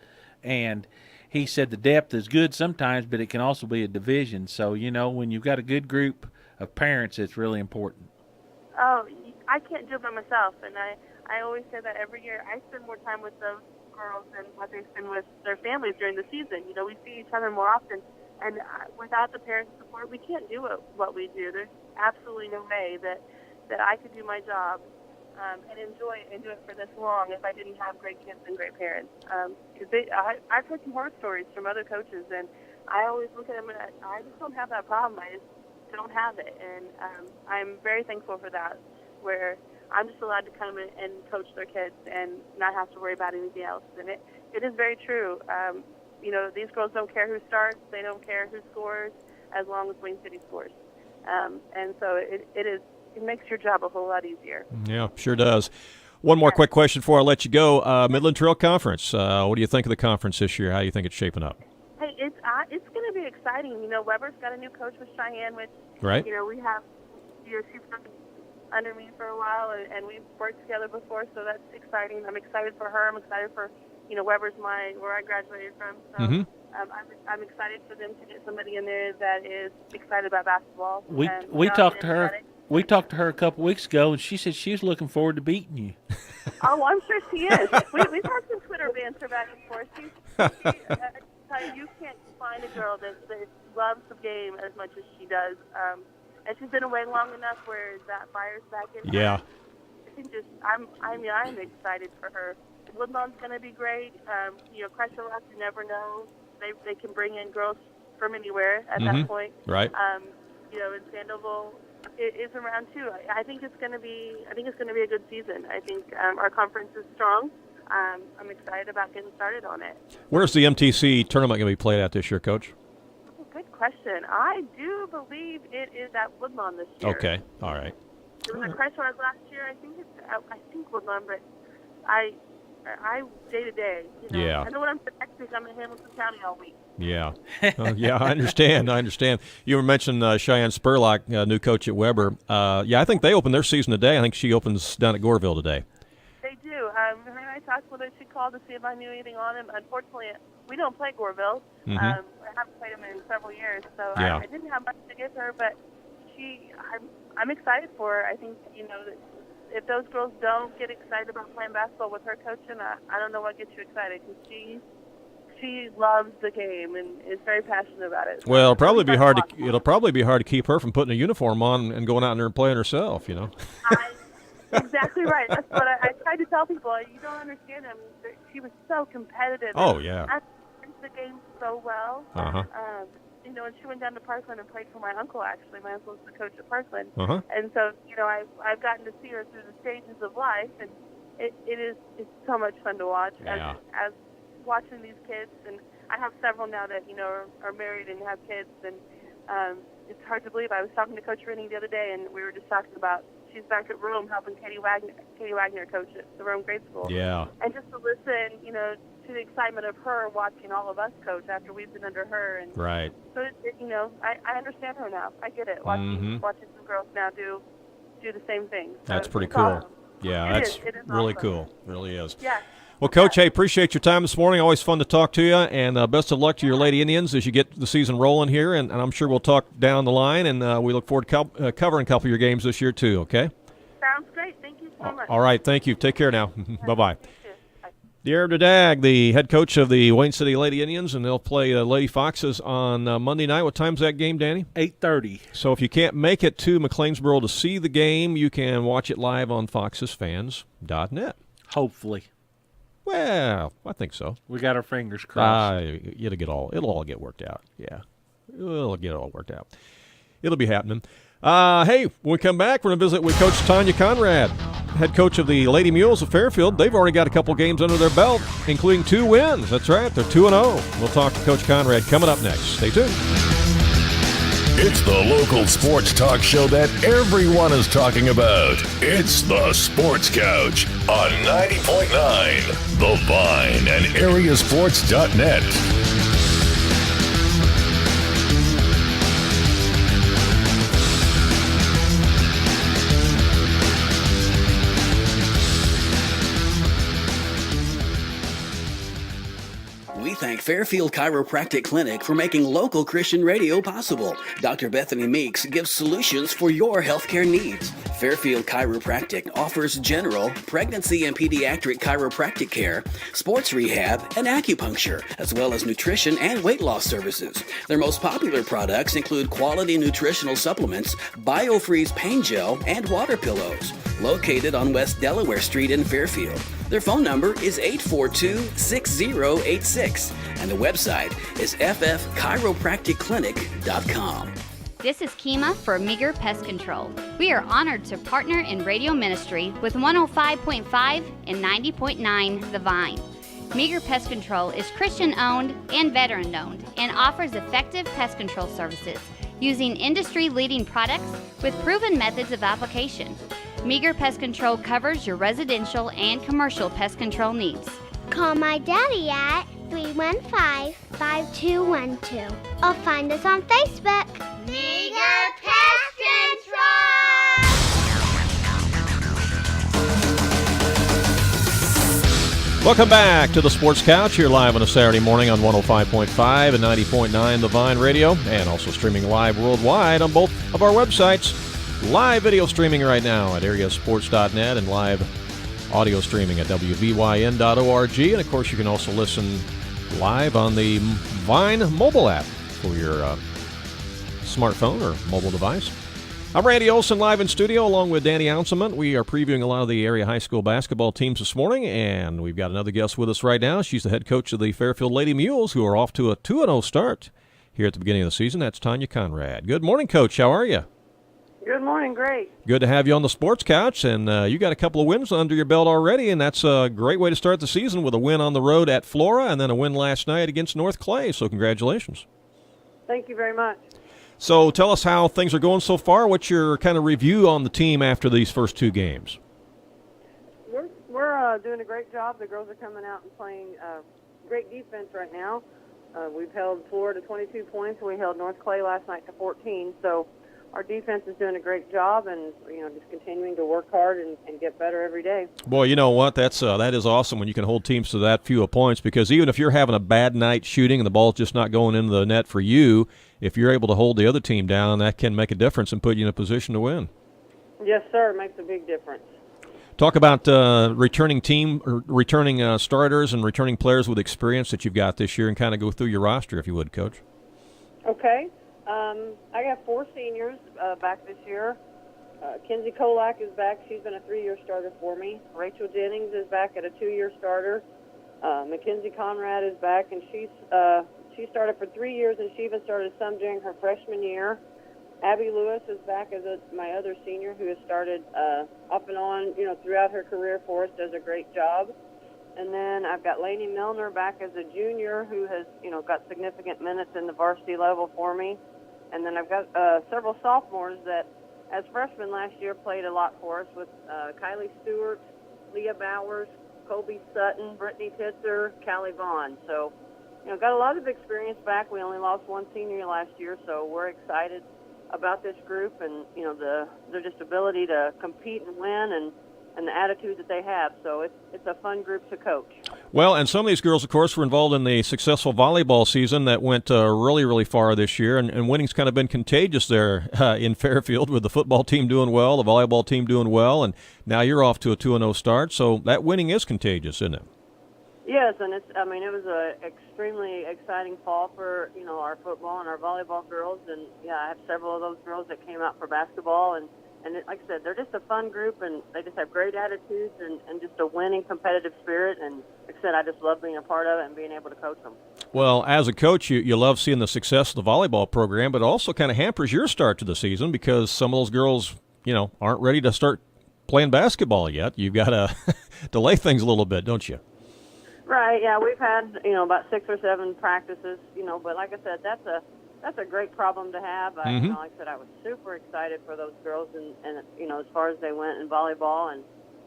and he said the depth is good sometimes, but it can also be a division. So, when you've got a good group of parents, it's really important. Oh, I can't do it by myself, and I always say that every year. I spend more time with those girls than what they spend with their families during the season. We see each other more often, and without the parents' support, we can't do what we do. There's absolutely no way that I could do my job and enjoy it and do it for this long if I didn't have great kids and great parents. Because I've heard some horror stories from other coaches, and I always look at them and I just don't have that problem. I just don't have it, and I'm very thankful for that, where I'm just allowed to come in and coach their kids and not have to worry about anything else. And it is very true. These girls don't care who starts. They don't care who scores, as long as Wayne City scores. And so it makes your job a whole lot easier. Yeah, sure does. One more quick question before I let you go. Midland Trail Conference. What do you think of the conference this year? How do you think it's shaping up? Hey, it's going to be exciting. Weber's got a new coach with Cheyenne, which right. We have. She's been under me for a while, and we've worked together before, so that's exciting. I'm excited for her. I'm excited for Weber's where I graduated from. So I'm excited for them to get somebody in there that is excited about basketball. We talked to her. We talked to her a couple weeks ago, and she said she was looking forward to beating you. Oh, I'm sure she is. We've had some Twitter banter back and forth. You can't find a girl that loves the game as much as she does. And she's been away long enough where that fire's back in her. Yeah. I'm excited for her. Woodlawn's going to be great. Crystal Rock, you never know. They can bring in girls from anywhere at that point. Right. And Sandoval is around too. I think it's going to be a good season. I think our conference is strong. I'm excited about getting started on it. Where's the MTC tournament going to be played at this year, Coach? Good question. I do believe it is at Woodlawn this year. Okay. All right. It was at Christchurch last year. I think Woodlawn, but I day to day. Yeah. I know what I'm next week. I'm in Hamilton County all week. Yeah. Yeah, I understand. You were mentioning Cheyenne Spurlock, new coach at Weber. I think they opened their season today. I think she opens down at Goreville today. They do. Her and I talked with her. She called to see if I knew anything on him. Unfortunately, we don't play Goreville. I haven't played him in several years, so I didn't have much to give her. But I'm excited for her. I think that if those girls don't get excited about playing basketball with her coaching, I don't know what gets you excited, because she loves the game and is very passionate about it. Well, it'll probably be hard to keep her from putting a uniform on and going out there and playing herself. Exactly right. That's what I tried to tell people. You don't understand. I mean, she was so competitive. Oh, yeah. I played the game so well. And she went down to Parkland and played for my uncle, actually. My uncle was the coach at Parkland. And so, I've gotten to see her through the stages of life, and it's so much fun to watch. Yeah. As watching these kids, and I have several now that, are married and have kids, and it's hard to believe. I was talking to Coach Rennie the other day, and we were just talking about she's back at Rome helping Katie Wagner coach at the Rome grade school. Yeah. And just to listen, to the excitement of her watching all of us coach after we've been under her. And right. So, I understand her now. I get it. Watching some girls now do the same thing. So that's pretty cool. Awesome. Yeah, that's really awesome. Cool. It really is. Yeah. Well, Coach, hey, appreciate your time this morning. Always fun to talk to you, and best of luck to your Lady Indians as you get the season rolling here, and I'm sure we'll talk down the line, and we look forward to covering a couple of your games this year too, okay? Sounds great. Thank you so much. All right, thank you. Take care now. Bye-bye. DeAirdra Dagg, the head coach of the Wayne City Lady Indians, and they'll play Lady Foxes on Monday night. What time's that game, Danny? 8:30. So if you can't make it to McLeansboro to see the game, you can watch it live on foxesfans.net. Hopefully. Well, I think so. We got our fingers crossed. It'll all get worked out. Yeah, it'll get it all worked out. It'll be happening. Hey, when we come back, we're going to visit with Coach Tonya Conrad, head coach of the Lady Mules of Fairfield. They've already got a couple games under their belt, including 2 wins. That's right, they're 2-0. We'll talk to Coach Conrad coming up next. Stay tuned. It's the local sports talk show that everyone is talking about. It's the Sports Couch on 90.9 The Vine and AreaSports.net. We thank Fairfield Chiropractic Clinic for making local Christian radio possible. Dr. Bethany Meeks gives solutions for your healthcare needs. Fairfield Chiropractic offers general, pregnancy and pediatric chiropractic care, sports rehab, and acupuncture, as well as nutrition and weight loss services. Their most popular products include quality nutritional supplements, BioFreeze pain gel, and water pillows. Located on West Delaware Street in Fairfield. Their phone number is 842-6086, and the website is ffchiropracticclinic.com. This is Kima for Meager Pest Control. We are honored to partner in radio ministry with 105.5 and 90.9 The Vine. Meager Pest Control is Christian-owned and veteran-owned and offers effective pest control services using industry-leading products with proven methods of application. Meager Pest Control covers your residential and commercial pest control needs. Call my daddy at 315-5212 or find us on Facebook. Meager Pest Control! Welcome back to the Sports Couch here live on a Saturday morning on 105.5 and 90.9 The Vine Radio, and also streaming live worldwide on both of our websites. Live video streaming right now at AreaSports.net and live audio streaming at WVYN.org. And, of course, you can also listen live on the Vine mobile app for your smartphone or mobile device. I'm Randy Olson, live in studio along with Danny Anselment. We are previewing a lot of the area high school basketball teams this morning, and we've got another guest with us right now. She's the head coach of the Fairfield Lady Mules, who are off to a 2-0 start here at the beginning of the season. That's Tonya Conrad. Good morning, Coach. How are you? Good morning, great. Good to have you on the Sports Couch, and you got a couple of wins under your belt already, and that's a great way to start the season with a win on the road at Flora and then a win last night against North Clay, so congratulations. Thank you very much. So tell us how things are going so far. What's your kind of review on the team after these first 2 games? We're doing a great job. The girls are coming out and playing great defense right now. We've held Flora to 22 points. We held North Clay last night to 14, so our defense is doing a great job, and just continuing to work hard and get better every day. Boy, you know what? That is awesome when you can hold teams to that few of points, because even if you're having a bad night shooting and the ball's just not going into the net for you, if you're able to hold the other team down, that can make a difference and put you in a position to win. Yes, sir. It makes a big difference. Talk about returning starters and returning players with experience that you've got this year, and kind of go through your roster, if you would, Coach. Okay. I got 4 seniors back this year. Kinsey Kolak is back. She's been a 3-year starter for me. Rachel Jennings is back at a 2-year starter. Mackenzie Conrad is back, and she started for 3 years, and she even started some during her freshman year. Abby Lewis is back as my other senior, who has started off and on, throughout her career for us, does a great job. And then I've got Lainey Milner back as a junior, who has, got significant minutes in the varsity level for me. And then I've got several sophomores that, as freshmen last year, played a lot for us with Kylie Stewart, Leah Bowers, Colby Sutton, Brittany Titzer, Callie Vaughn. So, got a lot of experience back. We only lost 1 senior last year, so we're excited about this group and, their just ability to compete and win and the attitude that they have. So it's a fun group to coach. Well, and some of these girls, of course, were involved in the successful volleyball season that went really, really far this year, and winning's kind of been contagious there in Fairfield, with the football team doing well, the volleyball team doing well, and now you're off to a 2-0 start, so that winning is contagious, isn't it? Yes, and it was an extremely exciting fall for, our football and our volleyball girls, and I have several of those girls that came out for basketball, and like I said, they're just a fun group, and they just have great attitudes and just a winning competitive spirit. And like I said, I just love being a part of it and being able to coach them. Well, as a coach, you love seeing the success of the volleyball program, but it also kind of hampers your start to the season, because some of those girls, aren't ready to start playing basketball yet. You've got to delay things a little bit, don't you? Right. Yeah, we've had about 6 or 7 practices. But like I said, that's a great problem to have. Mhm. Like I said, I was super excited for those girls, and as far as they went in volleyball, and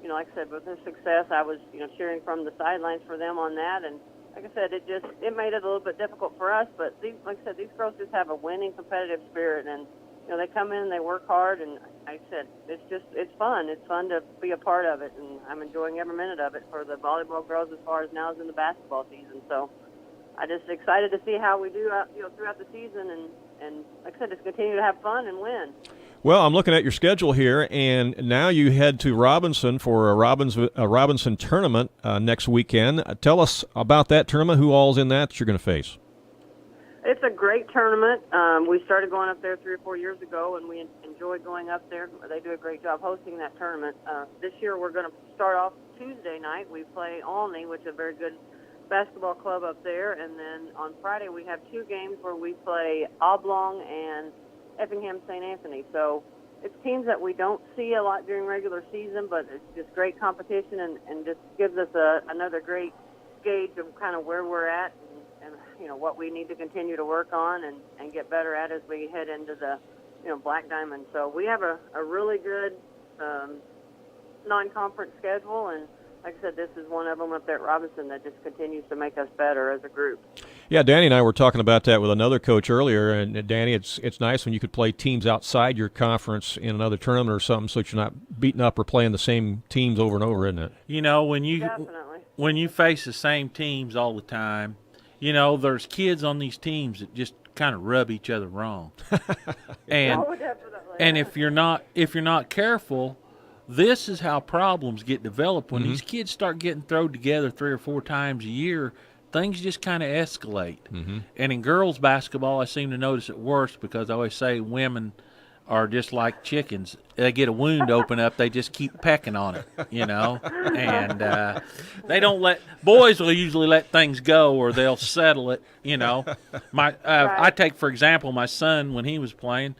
like I said, with their success, I was cheering from the sidelines for them on that, and like I said, it made it a little bit difficult for us. But like I said, these girls just have a winning, competitive spirit, and they come in, they work hard, and like I said, it's fun. It's fun to be a part of it, and I'm enjoying every minute of it for the volleyball girls as far as now as in the basketball season. So I'm just excited to see how we do throughout the season, and like I said, just continue to have fun and win. Well, I'm looking at your schedule here, and now you head to Robinson for a Robinson tournament next weekend. Tell us about that tournament. Who all's in that you're going to face? It's a great tournament. We started going up there 3 or 4 years ago, and we enjoyed going up there. They do a great job hosting that tournament. This year we're going to start off Tuesday night. We play Olney, which is a very good basketball club up there, and then on Friday we have 2 games where we play Oblong and Effingham St. Anthony. So it's teams that we don't see a lot during regular season, but it's just great competition, and just gives us another great gauge of kind of where we're at, and what we need to continue to work on and get better at as we head into the Black Diamond. So we have a really good non-conference schedule, and like I said, this is one of them up there at Robinson that just continues to make us better as a group. Yeah, Danny and I were talking about that with another coach earlier, and Danny, it's nice when you could play teams outside your conference in another tournament or something, so that you're not beating up or playing the same teams over and over, isn't it? When you face the same teams all the time, there's kids on these teams that just kind of rub each other wrong. and and if you're not careful, this is how problems get developed. When these kids start getting thrown together 3 or 4 times a year, things just kind of escalate. And in girls basketball, I seem to notice it worse, because I always say women are just like chickens. They get a wound open up, they just keep pecking on it, and they don't boys will usually let things go, or they'll settle it, I take, for example, my son, when he was playing,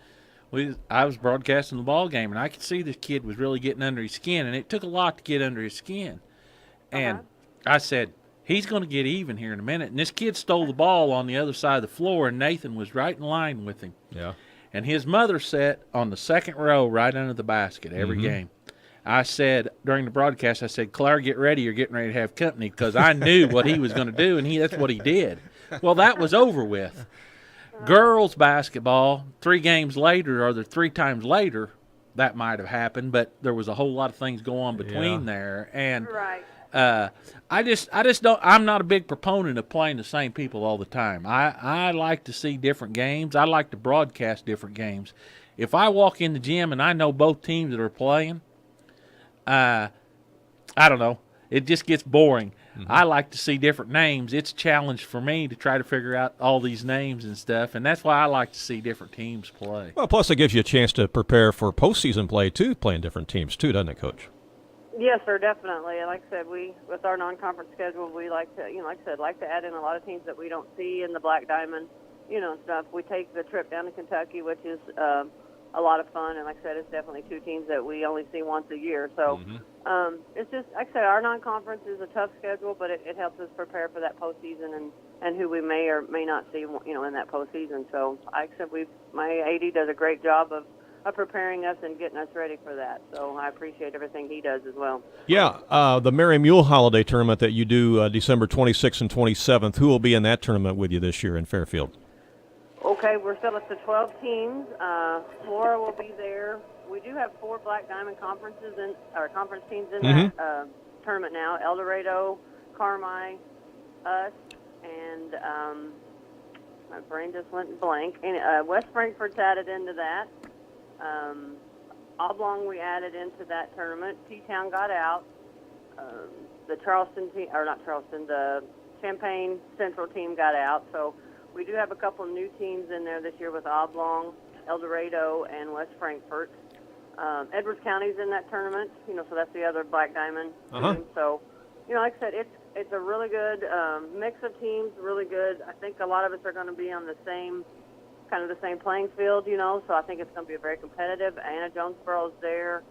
I was broadcasting the ball game, and I could see this kid was really getting under his skin, and it took a lot to get under his skin. And I said, he's going to get even here in a minute. And this kid stole the ball on the other side of the floor, and Nathan was right in line with him. Yeah. And his mother sat on the second row right under the basket every game. I said, during the broadcast, I said, Claire, get ready. You're getting ready to have company, because I knew what he was going to do, and that's what he did. Well, that was over with. Girls basketball, 3 games later, or 3 times later, that might have happened, but there was a whole lot of things go on between there. And I just don't. I'm not a big proponent of playing the same people all the time. I like to see different games. I like to broadcast different games. If I walk in the gym and I know both teams that are playing, I don't know. It just gets boring. I like to see different names. It's a challenge for me to try to figure out all these names and stuff, and that's why I like to see different teams play. Well, plus it gives you a chance to prepare for postseason play too, playing different teams too, doesn't it, Coach? Yes, sir, definitely. Like I said, with our non-conference schedule, we like to, like I said, like to add in a lot of teams that we don't see in the Black Diamond, and stuff. We take the trip down to Kentucky, which is a lot of fun, and like I said, it's definitely 2 teams that we only see once a year. So it's just, like I said, our non-conference is a tough schedule, but it helps us prepare for that postseason and who we may or may not see, in that postseason. So like I said, my AD does a great job of preparing us and getting us ready for that. So I appreciate everything he does as well. Yeah, the Merry Mule Holiday Tournament that you do December 26th and 27th, who will be in that tournament with you this year in Fairfield? Okay, we're still at the 12 teams. Flora will be there. We do have 4 Black Diamond conference teams in that tournament now. El Dorado, Carmi, us, and my brain just went blank. And, West Frankfurt's added into that. Oblong we added into that tournament. T-Town got out. The Charleston team, or not Charleston, the Champaign Central team got out. So we do have a couple of new teams in there this year with Oblong, El Dorado, and West Frankfurt. Edwards County's in that tournament, so that's the other Black Diamond team. So, like I said, it's a really good mix of teams, really good. I think a lot of us are going to be on the same playing field, so I think it's going to be very competitive. Anna Jonesboro's there.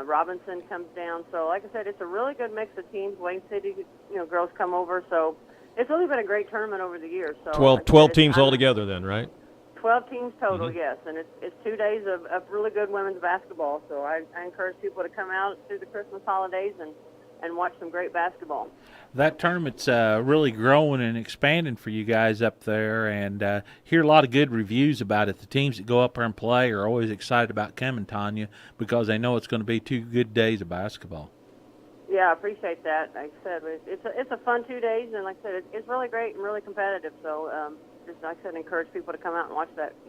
Robinson comes down. So, like I said, it's a really good mix of teams. Wayne City, girls come over. So it's really been a great tournament over the years. So 12 teams altogether then, right? 12 teams total, yes. And it's 2 days of really good women's basketball. So I encourage people to come out through the Christmas holidays and watch some great basketball. That tournament's really growing and expanding for you guys up there, and hear a lot of good reviews about it. The teams that go up there and play are always excited about coming, Tonya, because they know it's going to be 2 good days of basketball. Yeah, I appreciate that. Like I said, it's a fun 2 days, and like I said, it's really great and really competitive. So just like I said, encourage people to come out and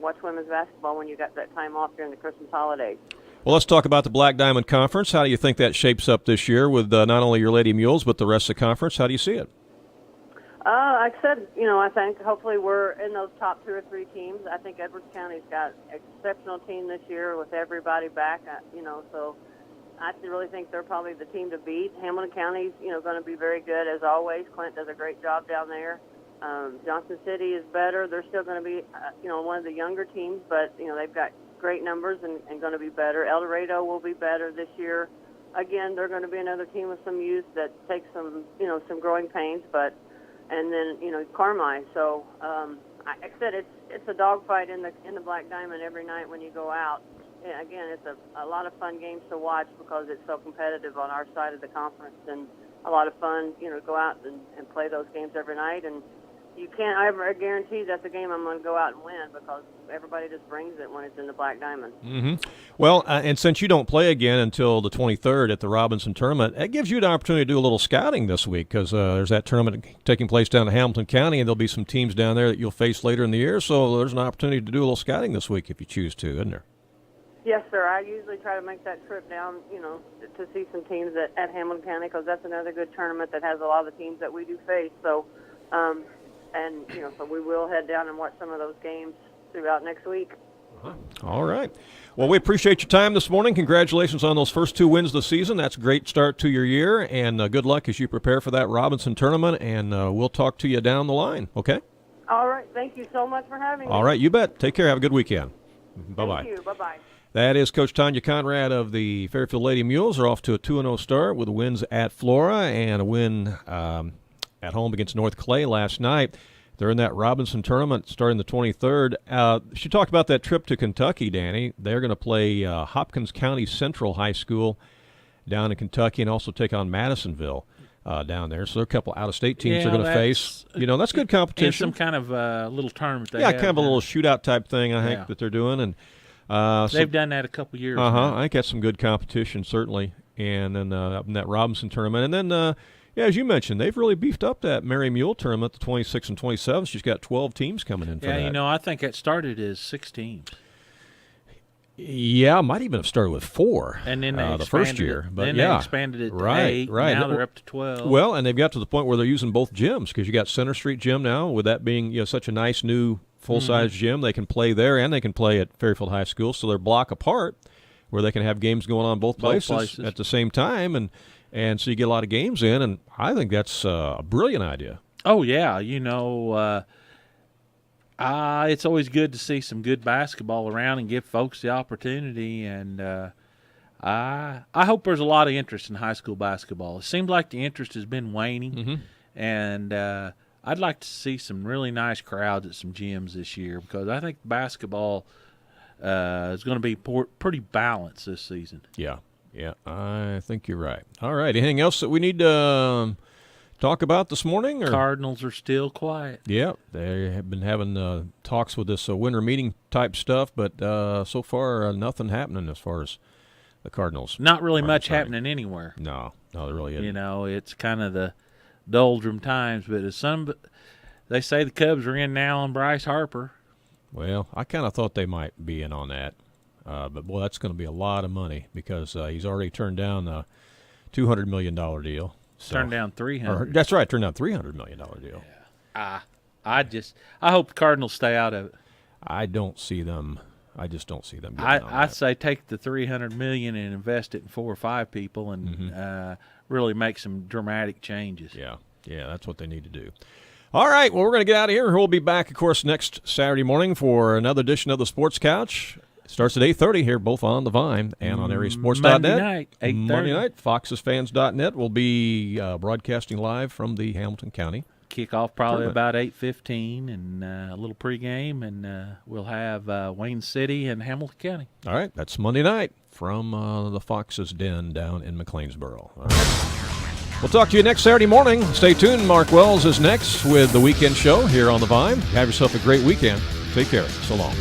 watch women's basketball when you got that time off during the Christmas holidays. Well, let's talk about the Black Diamond Conference. How do you think that shapes up this year with not only your Lady Mules, but the rest of the conference? How do you see it? Like I said, I think hopefully we're in those top 2 or 3 teams. I think Edwards County's got an exceptional team this year with everybody back, so I really think they're probably the team to beat. Hamilton County's, going to be very good as always. Clint does a great job down there. Johnson City is better. They're still going to be, one of the younger teams, but, they've got great numbers and going to be better. El Dorado will be better this year. Again, they're going to be another team with some youth that takes some, some growing pains, and then, Carmi. So, like I said, it's a dogfight in the Black Diamond every night when you go out. And again, it's a lot of fun games to watch because it's so competitive on our side of the conference, and a lot of fun, to go out and play those games every night. And you can't ever guarantee that's a game I'm going to go out and win because everybody just brings it when it's in the Black Diamond. Mm-hmm. Well, and since you don't play again until the 23rd at the Robinson Tournament, it gives you the opportunity to do a little scouting this week because there's that tournament taking place down in Hamilton County, and there'll be some teams down there that you'll face later in the year. So there's an opportunity to do a little scouting this week if you choose to, isn't there? Yes, sir. I usually try to make that trip down, to see some teams at Hamilton County because that's another good tournament that has a lot of the teams that we do face. So, so we will head down and watch some of those games throughout next week. All right. Well, we appreciate your time this morning. Congratulations on those first 2 wins of the season. That's a great start to your year, and good luck as you prepare for that Robinson tournament, and we'll talk to you down the line, okay? All right. Thank you so much for having me. All right. You bet. Take care. Have a good weekend. Bye-bye. Thank you. Bye-bye. That is Coach Tonya Conrad of the Fairfield Lady Mules. They're off to a 2-0 start with wins at Flora and a win at home against North Clay last night. They're in that Robinson tournament starting the 23rd. She talked about that trip to Kentucky, Danny. They're going to play Hopkins County Central High School down in Kentucky and also take on Madisonville down there. So there are a couple out-of-state teams they're going to face. That's good competition. And some kind of little tournament. Kind of a little shootout type thing, I think, that they're doing. And they've done that a couple years now. I think that's some good competition, certainly. And then in that Robinson tournament. And then, as you mentioned, they've really beefed up that Mary Mule tournament, the 26th and 27th. She's got 12 teams coming in for that. Yeah, I think it started as 6 teams. Yeah, might even have started with 4 and then they the first year. But they expanded it to 8. Right. Now they're up to 12. Well, and they've got to the point where they're using both gyms because you got Center Street Gym now, with that being such a nice new full-size gym. They can play there and they can play at Fairfield High School, so they're block apart where they can have games going on both places at the same time, and so you get a lot of games in, and I think that's a brilliant idea. Oh, yeah. It's always good to see some good basketball around and give folks the opportunity, and I hope there's a lot of interest in high school basketball. It seems like the interest has been waning, and I'd like to see some really nice crowds at some gyms this year because I think basketball is going to be pretty balanced this season. Yeah, I think you're right. All right, anything else that we need to talk about this morning? Or? Cardinals are still quiet. Yeah, they have been having talks with this winter meeting type stuff, but so far nothing happening as far as the Cardinals. Not really much happening anywhere. No, there really isn't. It's kind of the doldrum times, but they say the Cubs are in now on Bryce Harper. Well, I kind of thought they might be in on that, but boy, that's going to be a lot of money because he's already turned down a $200 million deal. So, turned down $300. That's right, turned down $300 million deal. Yeah. I hope the Cardinals stay out of it. I just don't see them. I'd say take the $300 million and invest it in 4 or 5 people and really make some dramatic changes. Yeah, that's what they need to do. All right, well, we're going to get out of here. We'll be back, of course, next Saturday morning for another edition of the Sports Couch. Starts at 8:30 here, both on the Vine and on AreaSports.net. Monday night, 8:30. Monday night, FoxesFans.net will be broadcasting live from the Hamilton County. Kickoff probably tournament. about 8:15, and a little pregame, and we'll have Wayne City and Hamilton County. All right, that's Monday night from the Foxes Den down in McLeansboro. All right. We'll talk to you next Saturday morning. Stay tuned. Mark Wells is next with the Weekend Show here on the Vine. Have yourself a great weekend. Take care. So long.